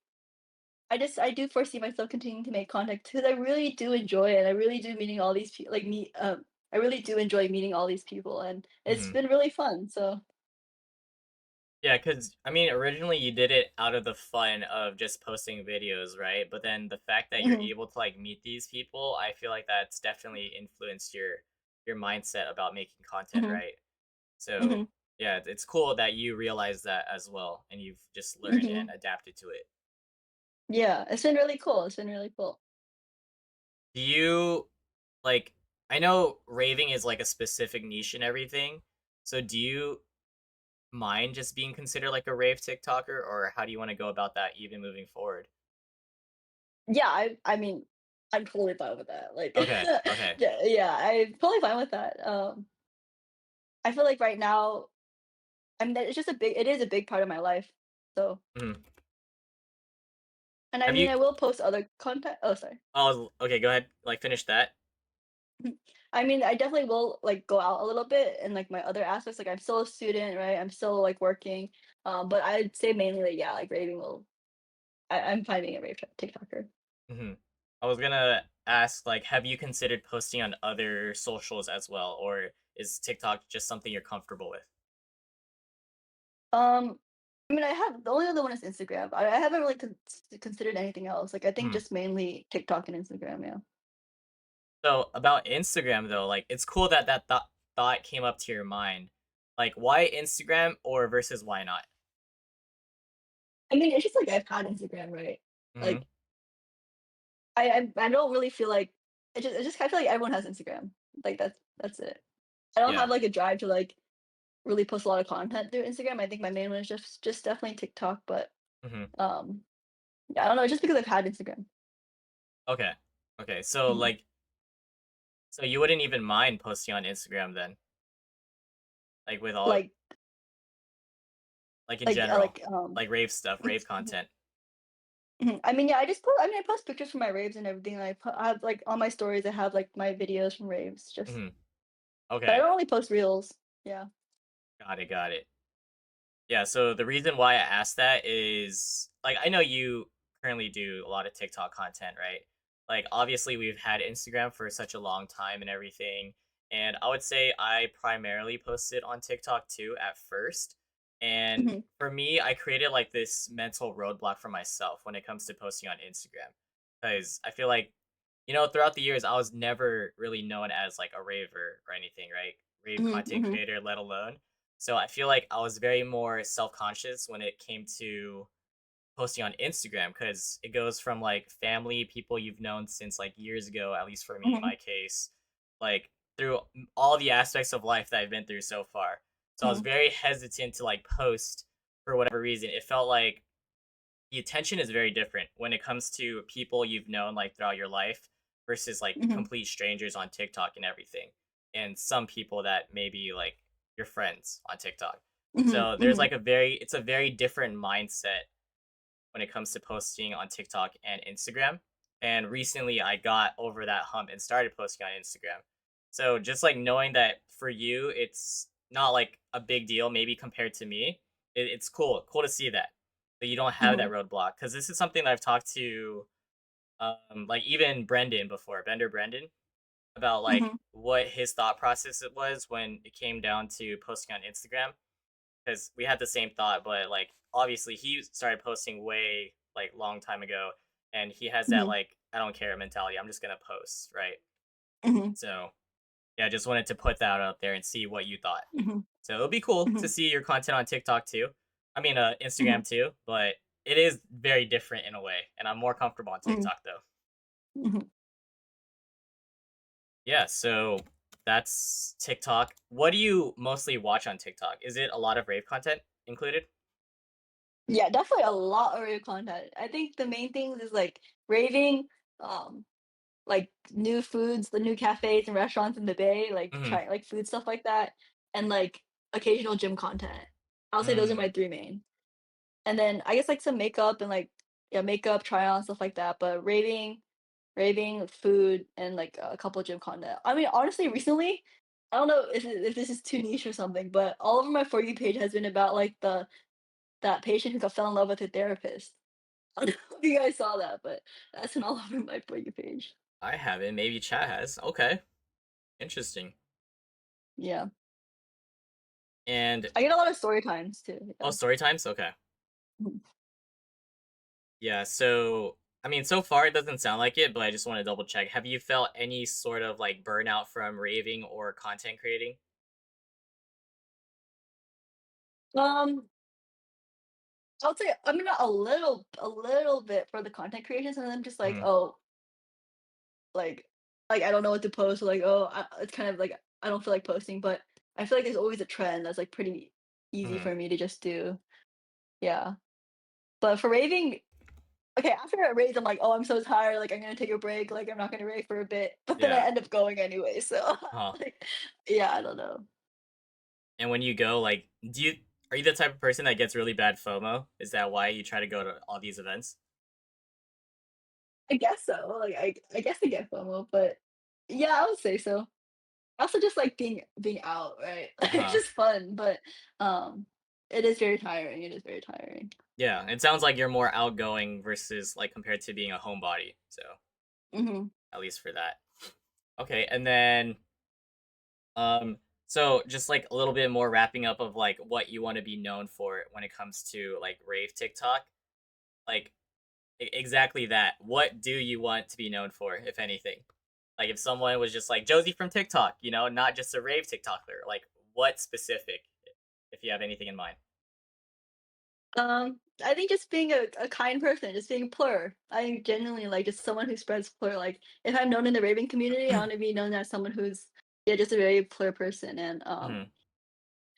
I do foresee myself continuing to make content because I really do enjoy it. I really do meeting all these people. Like me, I really do enjoy meeting all these people, and it's Hmm. been really fun. So, Yeah, because I mean, originally you did it out of the fun of just posting videos, right? But then the fact that you're mhm, able to like meet these people, I feel like that's definitely influenced your mindset about making content, mhm, right? So mhm, yeah, it's cool that you realize that as well, and you've just learned and mhm. adapted to it. Yeah, it's been really cool. It's been really cool. Do you like? I know raving is like a specific niche and everything. So do you mind just being considered like a rave TikToker, or how do you want to go about that even moving forward? Yeah, I mean, I'm totally fine with that, like, Okay, okay. yeah, I'm totally fine with that, I feel like right now, I mean, it's just it is a big part of my life, so Mhm. and I Have mean, you? I will post other content oh, sorry. Oh, okay. Go ahead. Like finish that. I mean, I definitely will, like, go out a little bit and, like, my other aspects, like, I'm still a student, right? I'm still, like, working, but I'd say mainly, like, yeah, like, raving will I'm fine being a rave TikToker. Hmm. I was gonna ask, like, have you considered posting on other socials as well, or is TikTok just something you're comfortable with? Um, I mean, I have the only other one is Instagram. I haven't really considered anything else. Like, I think Mhm. just mainly TikTok and Instagram. Yeah. So about Instagram though, like, it's cool that thought came up to your mind. Like, why Instagram or versus why not? I mean, it's just like I've had Instagram, right? Hmm. Like, I don't really feel like I just kind of feel like everyone has Instagram. Like that's it. I don't Yeah. have like a drive to like really post a lot of content through Instagram. I think my main one is just definitely TikTok, but Hmm. um yeah, I don't know, just because I've had Instagram. Okay. Okay. So Mhm. like, so you wouldn't even mind posting on Instagram then, like with all, Like like in general, like like rave stuff, rave mhm, content. mhm. I mean, yeah, I mean, I post pictures from my raves and everything. And I have like on my stories. I have like my videos from raves. Just, Hmm. but I Okay. don't really post reels. Yeah. Got it. Got it. Yeah, so the reason why I asked that is like I know you currently do a lot of TikTok content, right? Like obviously we've had Instagram for such a long time and everything. And I would say I primarily posted on TikTok too at first. And Hmm. for me, I created like this mental roadblock for myself when it comes to posting on Instagram. Because I feel like, throughout the years, I was never really known as like a raver or anything, right? Rave Hmm. content Hmm. creator, let alone. So I feel like I was very more self-conscious when it came to posting on Instagram because it goes from like family, people you've known since like years ago, at least for me in Hmm. my case, like through all the aspects of life that I've been through so far. So I was Hmm. very hesitant to like post for whatever reason. It felt like the attention is very different when it comes to people you've known like throughout your life versus like Hmm. complete strangers on TikTok and everything. And some people that maybe like your friends on TikTok. Hmm. So there's Hmm. like it's a very different mindset when it comes to posting on TikTok and Instagram. And recently I got over that hump and started posting on Instagram. So just like knowing that for you, it's not like a big deal, maybe compared to me, it's cool to see that you don't have that Hmm. roadblock. Cause this is something that I've talked to, like even Brendan before, Bender Brendan, about like Hmm. what his thought process it was when it came down to posting on Instagram because we had the same thought, but like obviously he started posting way like long time ago, and he has that Hmm. like I don't care mentality. I'm just gonna post, right? Hmm. So yeah, I just wanted to put that out there and see what you thought. Hmm. So it'll be cool to Hmm. see your content on TikTok too. I mean, Hmm. Instagram too, but it is very different in a way, and I'm more comfortable on Hmm. TikTok though. Hmm. Yeah, so that's TikTok. What do you mostly watch on TikTok? Is it a lot of rave content included? Yeah, definitely a lot of rave content. I think the main things is like raving, um, like new foods, the new cafes and restaurants in the Bay, like Mm-hmm. trying like food stuff like that, and like occasional gym content. I'll say those are my Mm, three main. And then I guess like some makeup and like yeah, makeup, try on stuff like that. But raving, food, and like a couple gym content. I mean, honestly, recently, I don't know if this is too niche or something, but all over my For You page has been about like the that patient who got fell in love with her therapist. I don't know if you guys saw that, but that's been all over my For You page. I haven't. Maybe chat has. Okay. Interesting. Yeah. And I get a lot of story times too, oh, yeah. story times? Okay. Mhm. Yeah, so I mean, so far it doesn't sound like it, but I just want to double check. Have you felt any sort of like burnout from raving or content creating? Um, I would say I mean a little bit for the content creation, and I'm just like, Hmm. oh, like I don't know what to post, or like, oh, it's kind of like I don't feel like posting, but I feel like there's always a trend that's like pretty easy Hmm. for me to just do. Yeah. But for raving, okay, after I rave, I'm like, oh, I'm so tired, like I'm gonna take a break, like I'm not gonna rave for a bit. But then I Yeah. end up going anyway. So Huh. like yeah, I don't know. And when you go, like, are you the type of person that gets really bad FOMO? Is that why you try to go to all these events? I guess so. Like I guess I get FOMO, but yeah, I would say so. I also just like being out, right? It's Uh-huh. just fun, but um it is very tiring. It is very tiring. Yeah, it sounds like you're more outgoing versus like compared to being a homebody. So Mhm. at least for that. Okay, and then Um, so just like a little bit more wrapping up of like what you want to be known for when it comes to like rave TikTok. Like exactly that. What do you want to be known for, if anything? Like if someone was just like Josie from TikTok, not just a rave TikToker, like what specific, if you have anything in mind. I think just being a kind person, just being plur. I think genuinely like just someone who spreads plur. Like if I'm known in the raving community, I want to be known as someone who's yeah, just a very plur person and Mhm.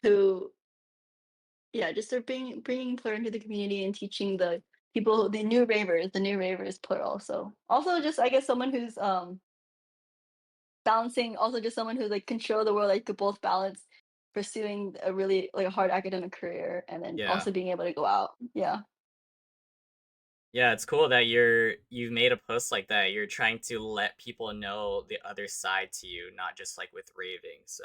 who yeah, just sort of bringing plur into the community and teaching the people, the new ravers plur also. Also, just I guess someone who's balancing, also just someone who like can show the world like could both balance pursuing a really like a hard academic career and then Yeah. also being able to go out. Yeah. Yeah, it's cool that you've made a post like that. You're trying to let people know the other side to you, not just like with raving. So,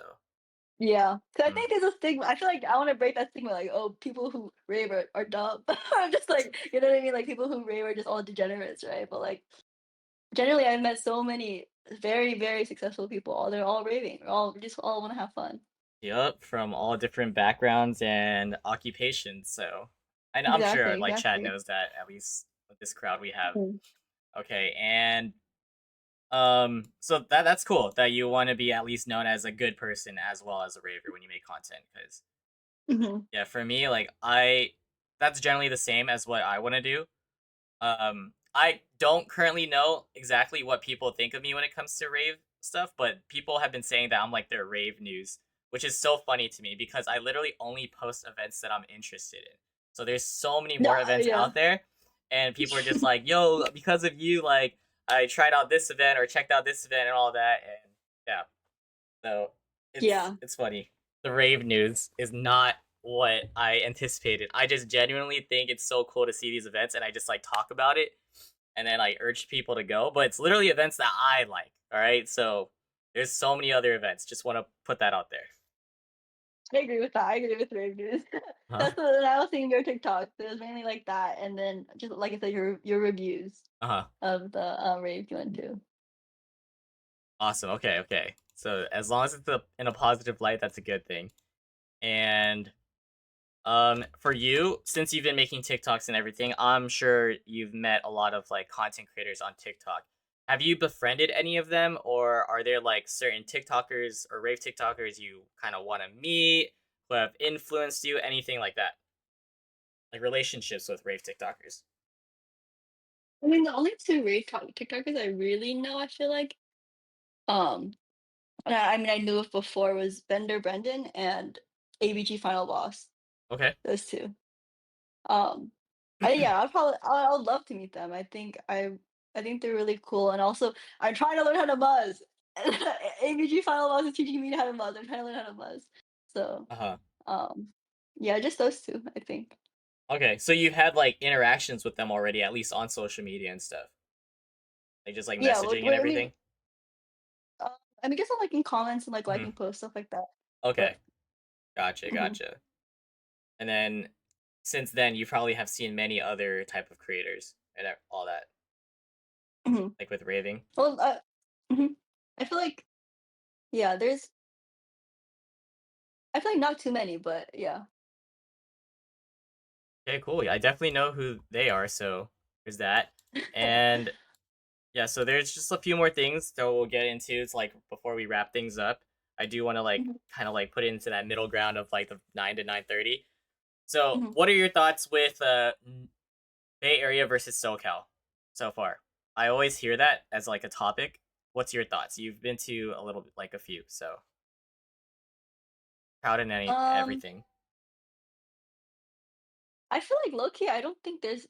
Yeah, because I mm. think there's a stigma. I feel like I want to break that stigma, like, oh, people who rave are dumb. I'm just like, you know what I mean? Like people who rave are just all degenerates, right? But like, generally, I've met so many very, very successful people. They're all raving. They're all just all want to have fun. Yep, from all different backgrounds and occupations. So, I'm Exactly, sure like Chad exactly. knows that at least with this crowd we have. Mhm. Okay, and so that's cool that you want to be at least known as a good person as well as a raver when you make content. Because Mhm. yeah, for me, like that's generally the same as what I want to do. I don't currently know exactly what people think of me when it comes to rave stuff, but people have been saying that I'm like their rave news, which is so funny to me because I literally only post events that I'm interested in. So there's so many No, more events yeah, out there, and people are just like, "Yo, because of you, like I tried out this event or checked out this event and all that." And yeah, so it's yeah. it's funny. The rave news is not what I anticipated. I just genuinely think it's so cool to see these events and I just like talk about it and then I urge people to go, but it's literally events that I like. All right? So there's so many other events. Just want to put that out there. I agree with that. I agree with rave news. Huh? That's what I was seeing your TikTok. It was mainly like that, and then just like I said, your reviews Uh-huh. of the rave you went to. Awesome. Okay, okay. So as long as it's in a positive light, that's a good thing. And for you, since you've been making TikToks and everything, I'm sure you've met a lot of like content creators on TikTok. Have you befriended any of them, or are there like certain TikTokers or rave TikTokers you kind of want to meet who have influenced you? Anything like that? Like relationships with rave TikTokers. I mean, the only two TikTokers I really know, I feel like, um, and I mean, I knew of before was Bender Brendan and ABG Final Boss. Okay. Those two. Um, yeah, I'd love to meet them. I think they're really cool, and also I'm trying to learn how to buzz. ABG Final Boss is teaching me how to buzz. I'm trying to learn how to buzz. So, Uh huh. um, yeah, just those two, I think. Okay, so you've had like interactions with them already, at least on social media and stuff, like just like Yeah, messaging and I mean, everything. uh, I mean, guess I'm liking comments and like Hmm. liking posts, stuff like that. But Okay, gotcha, mhm, gotcha. And then since then, you probably have seen many other type of creators and all that, mhm. like with raving. Well, mhm. I feel like yeah, I feel like not too many, but yeah. Okay, cool. Yeah, I definitely know who they are. So there's that. And yeah, so there's just a few more things that we'll get into. It's like before we wrap things up, I do want to like Mhm, kind of like put it into that middle ground of like the 9 to 9:30. So, mhm. what are your thoughts with Bay Area versus SoCal so far? I always hear that as like a topic. What's your thoughts? You've been to a little bit, like a few, so proud in Um, everything. I feel like low key, I don't think there's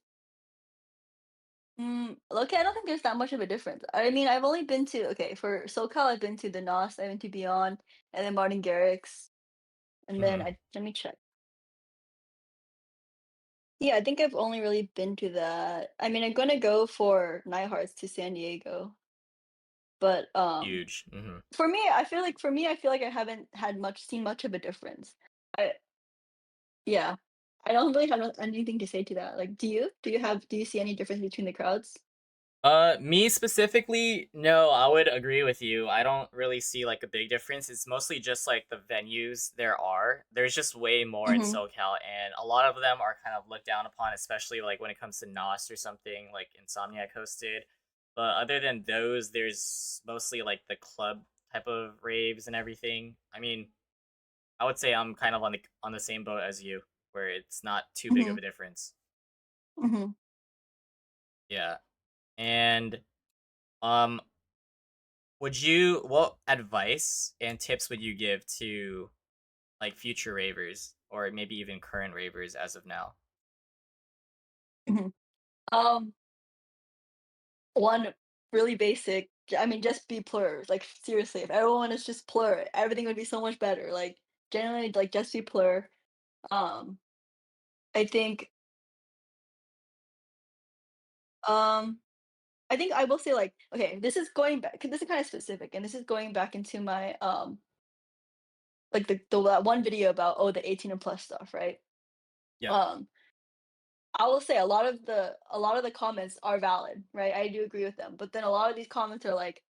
low key, I don't think there's that much of a difference. I mean, I've only been to okay, for SoCal, I've been to the NOS, I've been to Beyond, and then Martin Garrix, and then Hmm. I let me check. Yeah, I think I've only really been to that. I mean, I'm gonna go for Nighthearts to San Diego, but Huge. Hmm. for me, I feel like I haven't seen much of a difference. I yeah, I don't really have anything to say to that. Like, do you see any difference between the crowds? Me specifically, no, I would agree with you. I don't really see like a big difference. It's mostly just like the venues there are. There's just way more in Mhm, SoCal, and a lot of them are kind of looked down upon, especially like when it comes to NOS or something like Insomniac hosted. But other than those, there's mostly like the club type of raves and everything. I mean, I would say I'm kind of on the same boat as you, where it's not too big of mhm, a difference. mhm. Yeah, and um what advice and tips would you give to like future ravers or maybe even current ravers as of now? Mhm. Um, one really basic. I mean, just be plur. Like seriously, if everyone is just plur, everything would be so much better. Like generally, like just be plur. Um, I think. Um, I think I will say like okay, this is going back. This is kind of specific, and this is going back into my like the that one video about oh the 18 and plus stuff, right? Yeah. Um, I will say a lot of the comments are valid, right? I do agree with them, but then a lot of these comments are like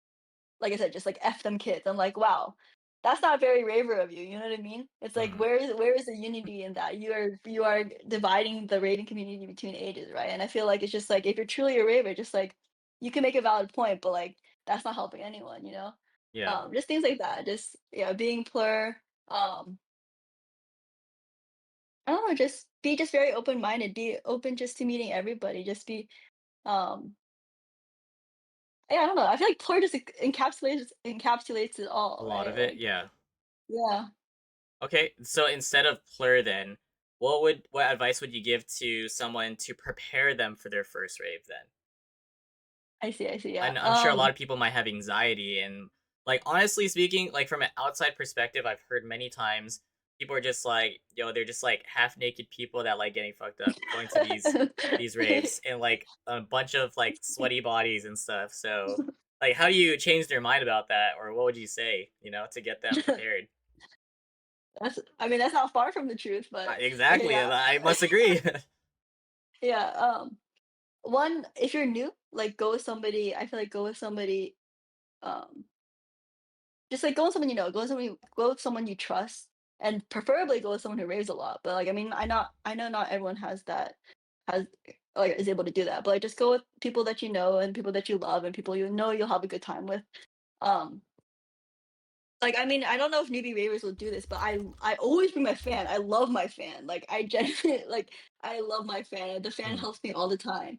I said, just like F them kids. I'm like, wow, that's not very raver of you. You know what I mean? It's like Mhm. where is the unity in that? You are dividing the raving community between ages, right? And I feel like it's just like if you're truly a raver, just like you can make a valid point, but like that's not helping anyone, you know? Yeah. Just things like that. Just yeah, being plur. Um, I don't know, just be just very open minded. Be open just to meeting everybody. Just be um yeah, I don't know. I feel like plur just encapsulates it A all, lot right? of it. Like Yeah. yeah. Okay. So instead of plur then, what advice would you give to someone to prepare them for their first rave then? I see, yeah. I'm sure a lot of people might have anxiety and like honestly speaking, like from an outside perspective, I've heard many times people are just like, yo, they're just like half naked people that like getting fucked up, going to these raves and like a bunch of like sweaty bodies and stuff. So like how do you change their mind about that or what would you say, to get them prepared? That's I mean, that's not far from the truth, but okay, Exactly, yeah. I must agree. Yeah, one, if you're new, like, go with somebody I feel like go with somebody, um just, like, go with someone you know, go with someone you trust, and preferably go with someone who raves a lot, but, like, I mean, I know not everyone has like, is able to do that, but, like, just go with people that you know and people that you love and people you know you'll have a good time with, um like, I mean, I don't know if newbie ravers will do this, but I always bring my fan. I love my fan. Like, I genuinely like, I love my fan. The fan Mhm, helps me all the time.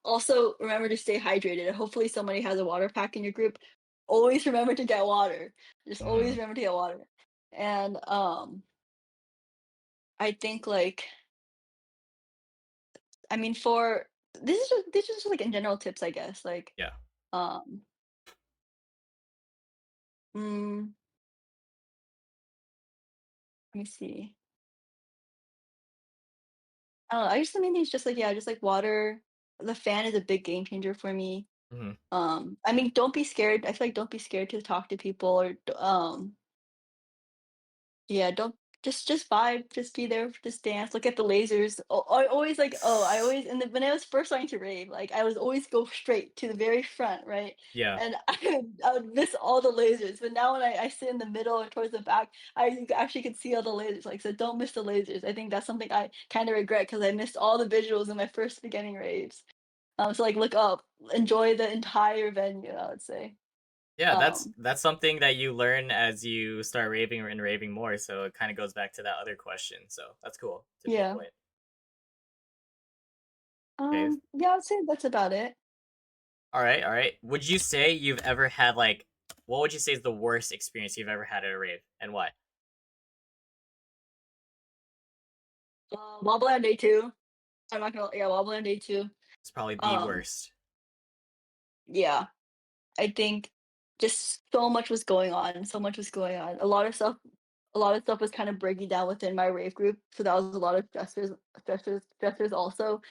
Also remember to stay hydrated. Hopefully somebody has a water pack in your group. Always remember to get water. Just always mhm, remember to get water. And I think like I mean for this is just like in general tips, I guess. Like yeah. um mm, let me see. I just the main thing is just like yeah, just like water. The fan is a big game changer for me. Mhm, I mean, don't be scared. I feel like don't be scared to talk to people or yeah, don't just vibe, just be there, just dance, look at the lasers. I always like I always when I was first starting to rave, like I was always go straight to the very front, right? yeah. And I would miss all the lasers. But now when I sit in the middle or towards the back, you actually could see all the lasers. Like so don't miss the lasers. I think that's something I kind of regret because I missed all the visuals in my first beginning raves. So like look up, enjoy the entire venue, I would say. Yeah, Um, that's something that you learn as you start raving and raving more, so it kinda goes back to that other question, so that's cool to yeah. pinpoint. Okay. Yeah, I would say that's about it. Alright, alright. Would you say you've ever had, like what would you say is the worst experience you've ever had at a rave, and why? Wobble on day two. I'm not gonna yeah, wobble on day two. It's probably the Um, worst. yeah, I think just so much was going on. So much was going on. A lot of stuff was kind of breaking down within my rave group. So that was a lot of stressors also.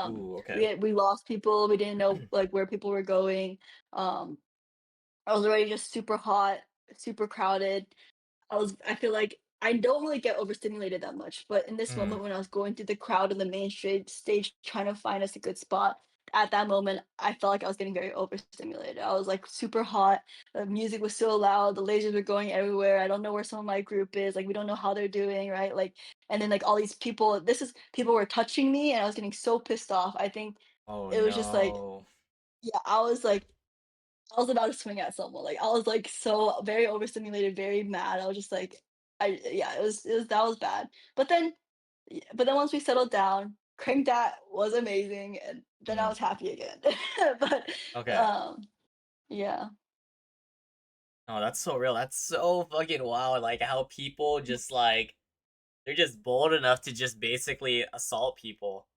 Ooh, okay. We lost people. We didn't know like where people were going. Um, I was already just super hot, super crowded. I feel like I don't really get overstimulated that much, but in this Mhm. moment when I was going through the crowd in the main stage trying to find us a good spot, at that moment I felt like I was getting very overstimulated. I was like super hot. The music was so loud, the lasers were going everywhere. I don't know where some of my group is. Like we don't know how they're doing, right? Like and then like all these people, people were touching me and I was getting so pissed off. I think Oh, it was just like no. yeah, I was about to swing at someone. Like I was like so very overstimulated, very mad. I was just like, yeah, it was that was bad. But then once we settled down, Crank That was amazing, and then I Mhm. was happy again. but Okay. um, yeah, Oh, that's so real. That's so fucking wild. Like how people just like they're just bold enough to just basically assault people,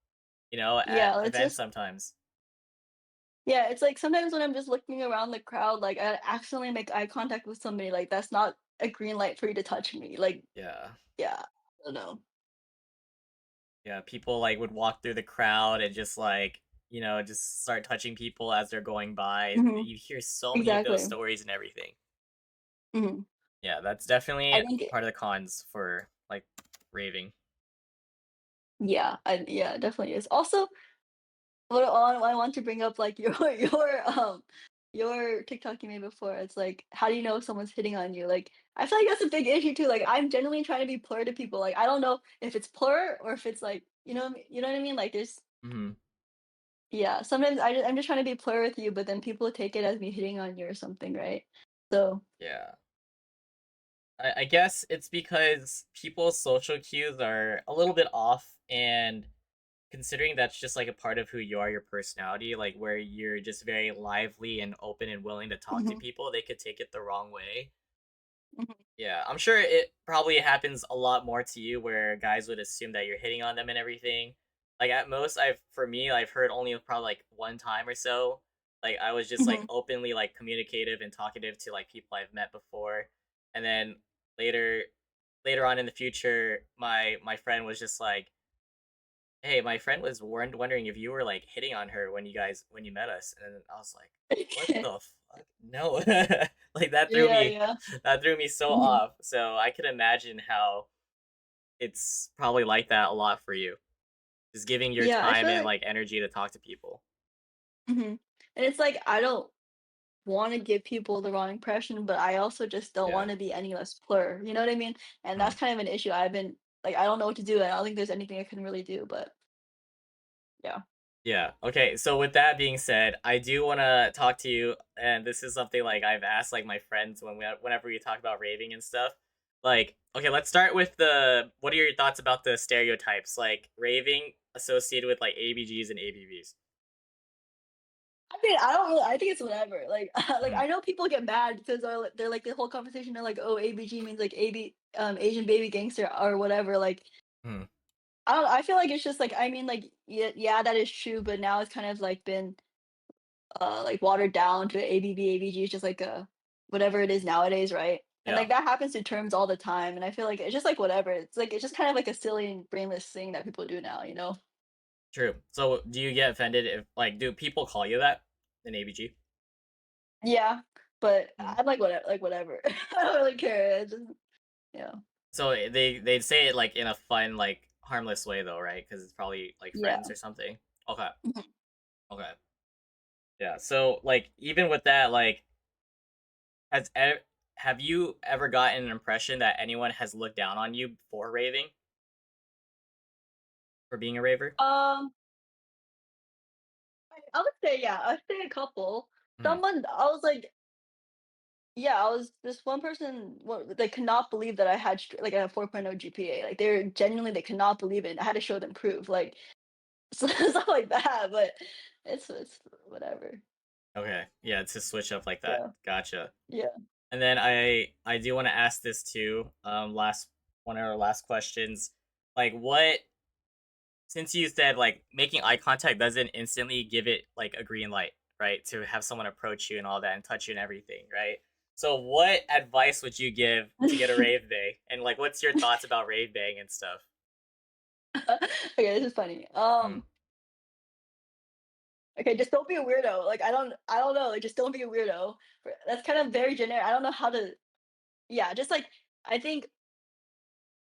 at Yeah, it's events just sometimes. yeah, it's like sometimes when I'm just looking around the crowd, like I accidentally make eye contact with somebody, like that's not a green light for you to touch me. Like, Yeah. yeah, I don't know. Yeah, people like would walk through the crowd and just like, just start touching people as they're going by. Hmm. You hear so many of those Exactly. stories and everything. Hmm. Yeah, that's I definitely think, part of the cons for like raving. yeah, yeah, it definitely is. Also, what I want to bring up, like your TikTok you made before. It's like, how do you know if someone's hitting on you? Like, I feel like that's a big issue too. Like, I'm genuinely trying to be plur to people. Like, I don't know if it's plur or if it's like, you know what I mean? Like, there's Hmm. yeah. Sometimes I'm just trying to be plur with you, but then people take it as me hitting on you or something, right? So, Yeah. I guess it's because people's social cues are a little bit off, and considering that's just like a part of who you are, your personality, like where you're just very lively and open and willing to talk to mhm, people, they could take it the wrong way. mhm, Yeah, I'm sure it probably happens a lot more to you where guys would assume that you're hitting on them and everything. Like at most for me, I've heard only probably like one time or so. Like I was just like mhm. openly like communicative and talkative to like people I've met before. And then later later on in the future, my friend was just like, "Hey, my friend was wondering if you were like hitting on her when you met us." And I was like, "What the fuck? No." Like Yeah, yeah. that threw me so Mhm. off. So I could imagine how it's probably like that a lot for you. Just giving your Yeah, I time feel and like like energy to talk to people. mhm. And it's like I don't want to give people the wrong impression, but I also just don't Yeah. want to be any less plur. You know what I mean? And Hmm. that's kind of an issue. I've been like, I don't know what to do. And I don't think there's anything I can really do. But yeah. Yeah. Okay. So with that being said, I do want to talk to you, and this is something like I've asked like my friends whenever we talk about raving and stuff. Like, okay, let's start with the. What are your thoughts about the stereotypes like raving associated with like ABGs and ABVs? I mean, I don't really. I think it's whatever. Like, like Mm, I know people get mad because they're like the whole conversation. They're like, oh, ABG means like Asian baby gangster or whatever. Like, mm, I don't. I feel like it's just like I mean, like yeah, yeah, that is true. But now it's kind of like been like watered down to ABB, ABG is just like a whatever it is nowadays, right? And yeah. like that happens to terms all the time. And I feel like it's just like whatever. It's like it's just kind of like a silly and brainless thing that people do now, you know? True. So do you get offended if like do people call you that in ABG? Yeah. But Mm. I'm like whatever. I don't really care. It's just yeah. So they'd say it like in a fun like harmless way though, right? Because it's probably like Yeah. friends or something. Okay. Mhm. Okay. Yeah. So like even with that, like has e- have you ever gotten an impression that anyone has looked down on you for raving, for being a raver? Um, I would say yeah. I'd say a couple. Hmm. Someone I was like, yeah, I was this one person what they could not believe that I had like a 4.0 GPA. Like they were genuinely they could not believe it. I had to show them proof. Like so stuff like that, but it's whatever. Okay. Yeah, to switch up like that. Yeah, Gotcha. yeah. And then I do want to ask this too. Last one of our last questions. Like what since you said like making eye contact doesn't instantly give it like a green light, right? To have someone approach you and all that and touch you and everything, right? So what advice would you give to get a rave bang? And like what's your thoughts about rave bang and stuff? Okay, this is funny. Mm, Okay, just don't be a weirdo. Like I don't know. Like just don't be a weirdo. That's kind of very generic. I don't know how to. Yeah, just like I think.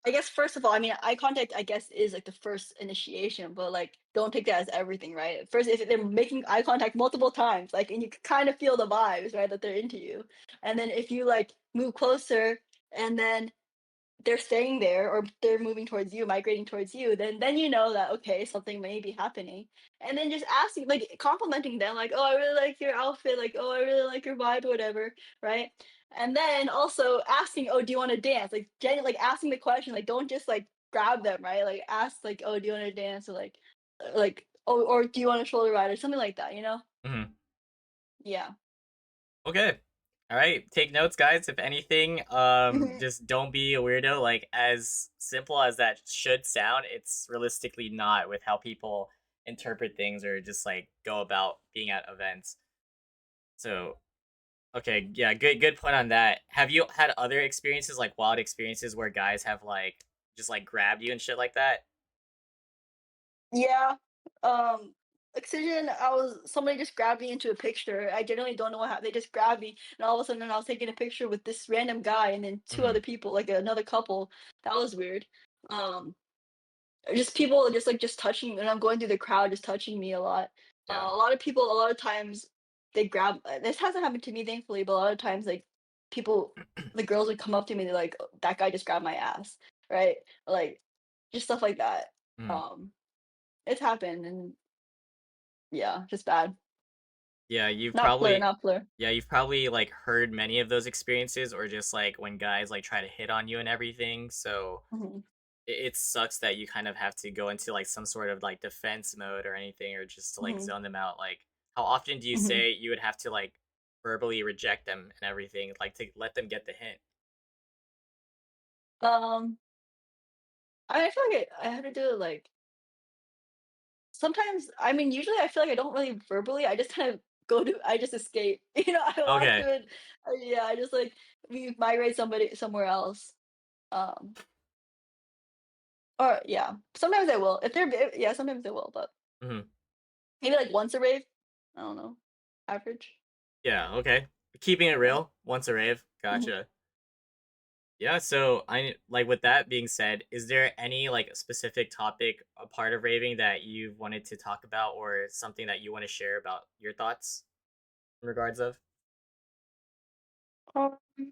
I guess first of all, I mean, eye contact, I guess, is like the first initiation, but like, don't take that as everything, right? First, if they're making eye contact multiple times, like, and you kind of feel the vibes, right, that they're into you, and then if you like move closer, and then they're staying there or they're moving towards you, migrating towards you, then you know that okay, something may be happening. And then just asking, like complimenting them, like, oh, I really like your outfit, like, oh, I really like your vibe, whatever, right? And then also asking, oh, do you want to dance? Like, like asking the question, like, don't just like grab them, right? Like, ask, like, oh, do you want to dance, or like, oh, or do you want a shoulder ride, or something like that, you know? mhm. Yeah. Okay. All right, take notes, guys. If anything, Mhm. just don't be a weirdo. Like as simple as that should sound, it's realistically not with how people interpret things or just like go about being at events. So, okay, yeah, good point on that. Have you had other experiences, like wild experiences, where guys have like just like grabbed you and shit like that? Yeah. Excision, I was somebody just grabbed me into a picture. I generally don't know what happened. They just grabbed me, and all of a sudden I was taking a picture with this random guy and then two Hmm. other people, like another couple. That was weird. Um, just people just like just touching, and I'm going through the crowd, just touching me a lot. Yeah. A lot of people, a lot of times they grab. This hasn't happened to me, thankfully, but a lot of times, like people, the girls would come up to me, they're like, "Oh, that guy just grabbed my ass," right? Like, just stuff like that. Hmm. Um, it's happened, and yeah, just bad. Yeah, Not plur. you've probably like heard many of those experiences, or just like when guys like try to hit on you and everything. So Mhm, it sucks that you kind of have to go into like some sort of like defense mode or anything, or just to like mhm, zone them out. Like, how often do you mhm. say you would have to like verbally reject them and everything, like to let them get the hint? Um, I feel like I have to do it, like sometimes I mean, usually I feel like I don't really verbally, I just kind of I just escape. I walk Okay. through it. Yeah, I just like we migrate somebody somewhere else. Um, or yeah, sometimes I will. If they're yeah, sometimes I will, but Hmm. maybe like once a rave. I don't know, average. Yeah. Okay. Keeping it Yeah. real. Once a rave. Mhm. Gotcha. Yeah, so I like with that being said, is there any like specific topic, a part of raving that you wanted to talk about, or something that you want to share about your thoughts in regards of? Um, I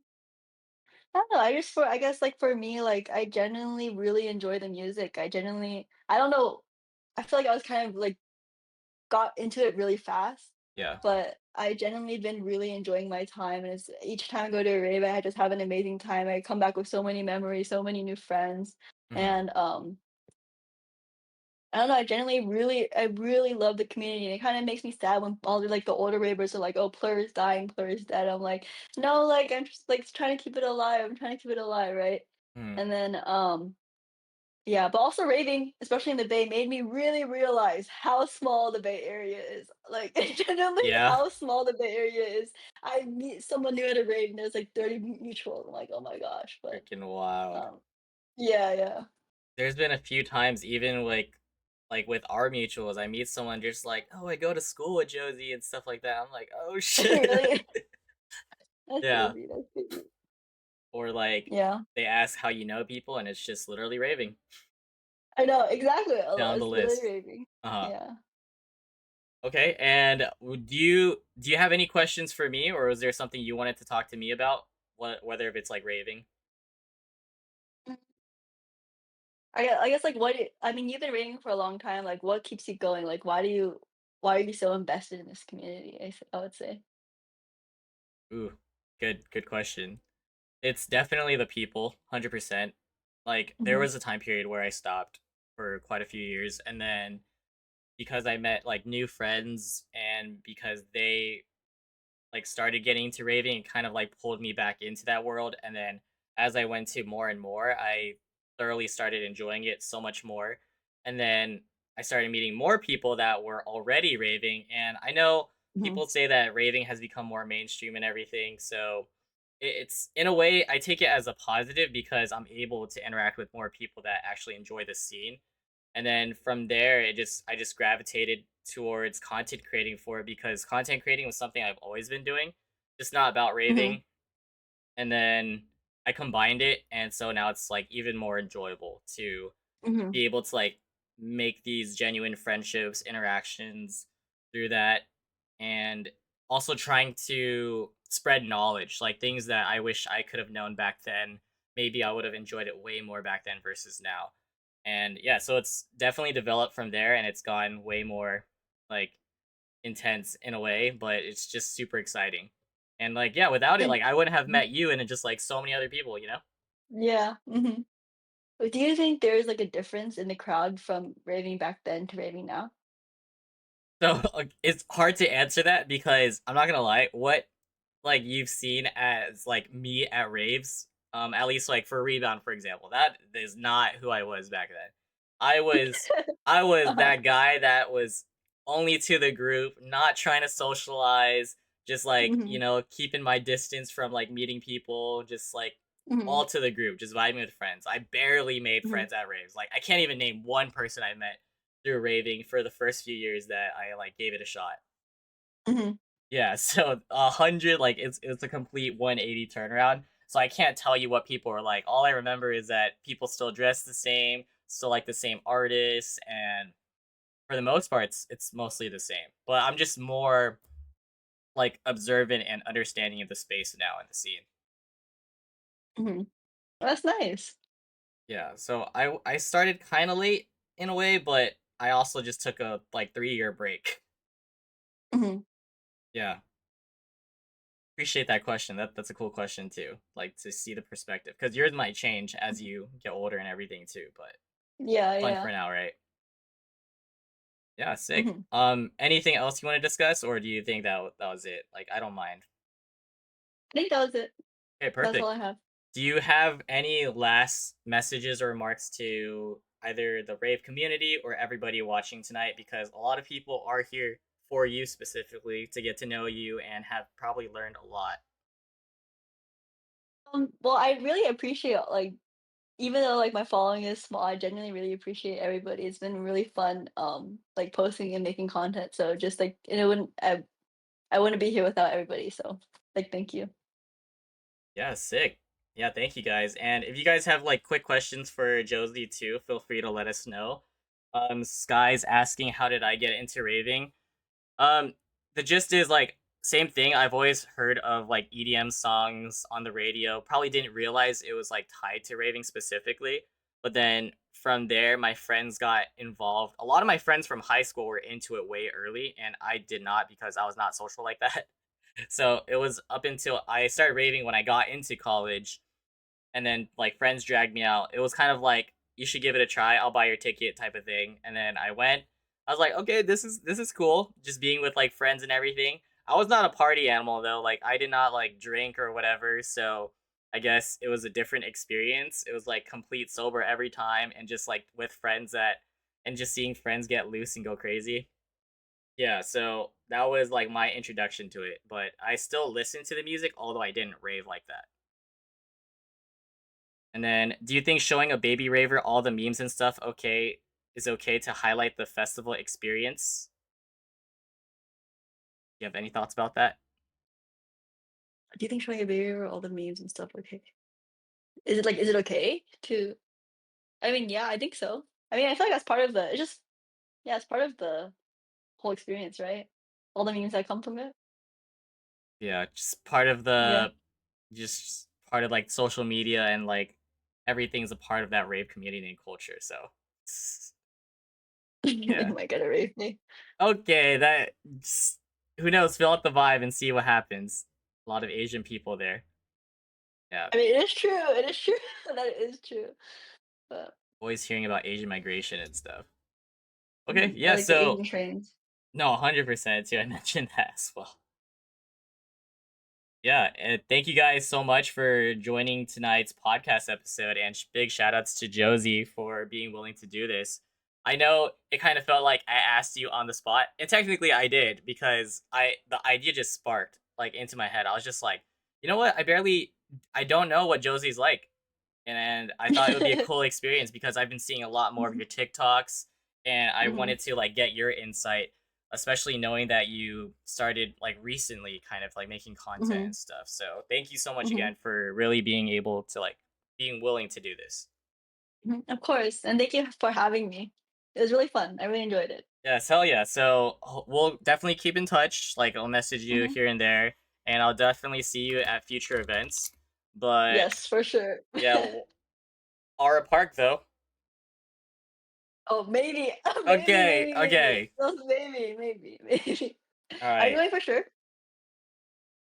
don't know. I guess like for me, like I genuinely really enjoy the music. I don't know. I feel like I was kind of like got into it really fast, Yeah. but I genuinely been really enjoying my time, and it's each time I go to a rave, I just have an amazing time. I come back with so many memories, so many new friends, Hmm. and I don't know. I really love the community. And it kind of makes me sad when all the older ravers are like, "Oh, plur is dying, plur is dead." I'm like, no, like I'm just like trying to keep it alive. I'm trying to keep it alive, right? Hmm. And then yeah, but also raving, especially in the Bay, made me really realize how small the Bay Area is. Like, genuinely, Yeah. how small the Bay Area is. I meet someone new at a rave, and there's like 30 mutuals. I'm like, oh my gosh. But Freaking wild. um, yeah, yeah. There's been a few times, even like with our mutuals, I meet someone just like, oh, I go to school with Josie and stuff like that. I'm like, oh shit. Really, that's Yeah. crazy. That's crazy. Or like Yeah, they ask how you know people, and it's just literally raving I know exactly. down the It's literally list. raving. Uh-huh. Yeah. Okay, and do you have any questions for me, or is there something you wanted to talk to me about? Whether if it's like raving. Mm, I guess like I mean, you've been raving for a long time. Like, what keeps you going? Like, why are you so invested in this community? I would say. Ooh, good question. It's definitely the people, 100%. Like there Hmm. was a time period where I stopped for quite a few years, and then because I met like new friends, and because they like started getting into raving and kind of like pulled me back into that world, and then as I went to more and more, I thoroughly started enjoying it so much more. And then I started meeting more people that were already raving, and I know Hmm. people say that raving has become more mainstream and everything, so it's in a way I take it as a positive because I'm able to interact with more people that actually enjoy the scene. And then from there I just gravitated towards content creating for it, because content creating was something I've always been doing, just not about Hmm. raving. And then I combined it, and so now it's like even more enjoyable to Hmm. be able to like make these genuine friendships, interactions through that, and also trying to spread knowledge, like things that I wish I could have known back then. Maybe I would have enjoyed it way more back then versus now. And yeah, so it's definitely developed from there, and it's gone way more like intense in a way, but it's just super exciting. And like yeah, without it, And like I wouldn't have mhm, met you and just like so many other people, you know? yeah. Hmm. But do you think there's like a difference in the crowd from raving back then to raving now? So like, it's hard to answer that because I'm not gonna lie. What like you've seen as like me at raves. At least like for Rebound, for example. That is not who I was back then. I was I was Uh-huh. that guy that was only to the group, not trying to socialize, just like, Mhm. keeping my distance from like meeting people, just like Mhm. all to the group, just vibing with friends. I barely made Mhm. friends at raves. Like I can't even name one person I met through raving for the first few years that I like gave it a shot. Mhm. Yeah, so 100, like it's a complete 180 turnaround. So I can't tell you what people are like. All I remember is that people still dress the same, still like the same artists, and for the most part, it's mostly the same. But I'm just more like observant and understanding of the space now in the scene. Mhm. That's nice. Yeah, so I started kind of late in a way, but I also just took a like 3-year break. Mhm. Yeah, appreciate that question. That's a cool question too. Like to see the perspective because yours might change as you get older and everything too. But Yeah, fun for yeah. now, right? Yeah, sick. Mhm. Anything else you want to discuss, or do you think that was it? Like, I don't mind. I think that was it. Okay, That's all perfect. I have. Do you have any last messages or remarks to either the rave community or everybody watching tonight? Because a lot of people are here for you specifically to get to know you and have probably learned a lot. Well, I really appreciate, like, even though, like, my following is small, I genuinely really appreciate everybody. It's been really fun, like, posting and making content, so just, like, and I wouldn't be here without everybody, so, like, thank you. Yeah, sick. Yeah, thank you guys. And if you guys have like quick questions for Josie too, feel free to let us know. Sky's asking how did I get into raving? Um, the gist is like same thing. I've always heard of like EDM songs on the radio. Probably didn't realize it was like tied to raving specifically. But then from there, my friends got involved. A lot of my friends from high school were into it way early, and I did not because I was not social like that. So it was up until I started raving when I got into college, and then like friends dragged me out. It was kind of like you should give it a try. I'll buy your ticket type of thing. And then I went. I was like, okay, this is cool. Just being with like friends and everything. I was not a party animal though. Like I did not like drink or whatever. So I guess it was a different experience. It was like complete sober every time and just like with friends that and just seeing friends get loose and go crazy. Yeah, so that was like my introduction to it, but I still listen to the music, although I didn't rave like that. And then, do you think showing a baby raver all the memes and stuff is okay to highlight the festival experience? Do you have any thoughts about that? Do you think showing a baby or all the memes and stuff okay? Is it okay to I mean, yeah, I think so. I mean, I feel like that's part of the it's just yeah, it's part of the whole experience, right? All the memes that come from it. Yeah, just part of Yeah. the just part of like social media and like everything's a part of that rave community and culture. So You yeah. might get a rave me. Okay, who knows? Fill out the vibe and see what happens. A lot of Asian people there. Yeah. I mean, it is true, it is true, that is true, but Always hearing about Asian migration and stuff. Okay, mhm, or yeah, like the so Asian trains. no, 100% too. I mentioned that as well. Yeah, and thank you guys so much for joining tonight's podcast episode, and big shout outs to Josie for being willing to do this. I know it kind of felt like I asked you on the spot, and technically I did because the idea just sparked like into my head. I was just like, you know what? I don't know what Josie's like, and I thought it would be a cool experience because I've been seeing a lot more of Mhm, your TikToks, and I mhm, wanted to like get your insight, especially knowing that you started like recently, kind of like making content mhm, and stuff. So thank you so much mhm, again for really being able to like being willing to do this. mhm, of course, and thank you for having me. It was really fun, I really enjoyed it. Yes, hell yeah. So we'll definitely keep in touch. Like I'll message you Mhm. here and there, and I'll definitely see you at future events. But Yes, for sure. yeah, Aura Park though. Oh, maybe, maybe, Okay, maybe, maybe. okay. Just maybe, maybe, maybe. All Are you right. going for sure?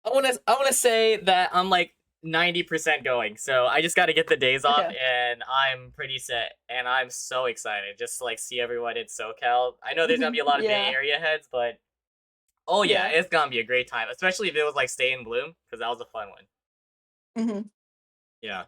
I wanna say that I'm like 90% going. So I just got to get the days off, Okay. and I'm pretty set, and I'm so excited just to like see everyone in SoCal. I know there's gonna be Mhm, a lot of Bay yeah. Area heads, but Oh yeah, Yeah. it's gonna be a great time, especially if it was like Stay in Bloom, because that was a fun one. Hmm. Yeah.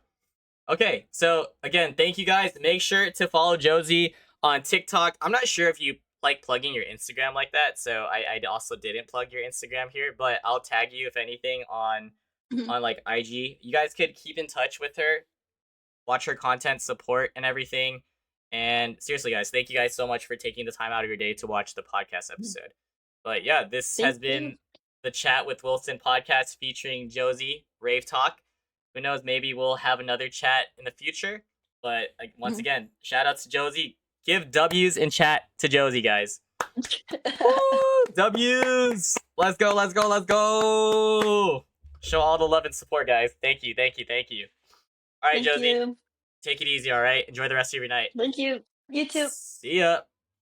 Okay, so again, thank you guys. Make sure to follow Josie on TikTok. I'm not sure if you like plugging your Instagram like that, so I also didn't plug your Instagram here, but I'll tag you if anything Hmm. on like IG. You guys could keep in touch with her, watch her content, support and everything. And seriously, guys, thank you guys so much for taking the time out of your day to watch the podcast episode. But yeah, this Thank has you. been the Chat with Wilson podcast featuring Josie, Rave Talk. Who knows, maybe we'll have another chat in the future. But like, once Mhm. again, shout out to Josie. Give W's in chat to Josie, guys. Woo! W's! Let's go, let's go, let's go! Show all the love and support, guys. Thank you, thank you, thank you. All right, Thank Josie, you. take it easy, all right? Enjoy the rest of your night. Thank you. You too. See ya.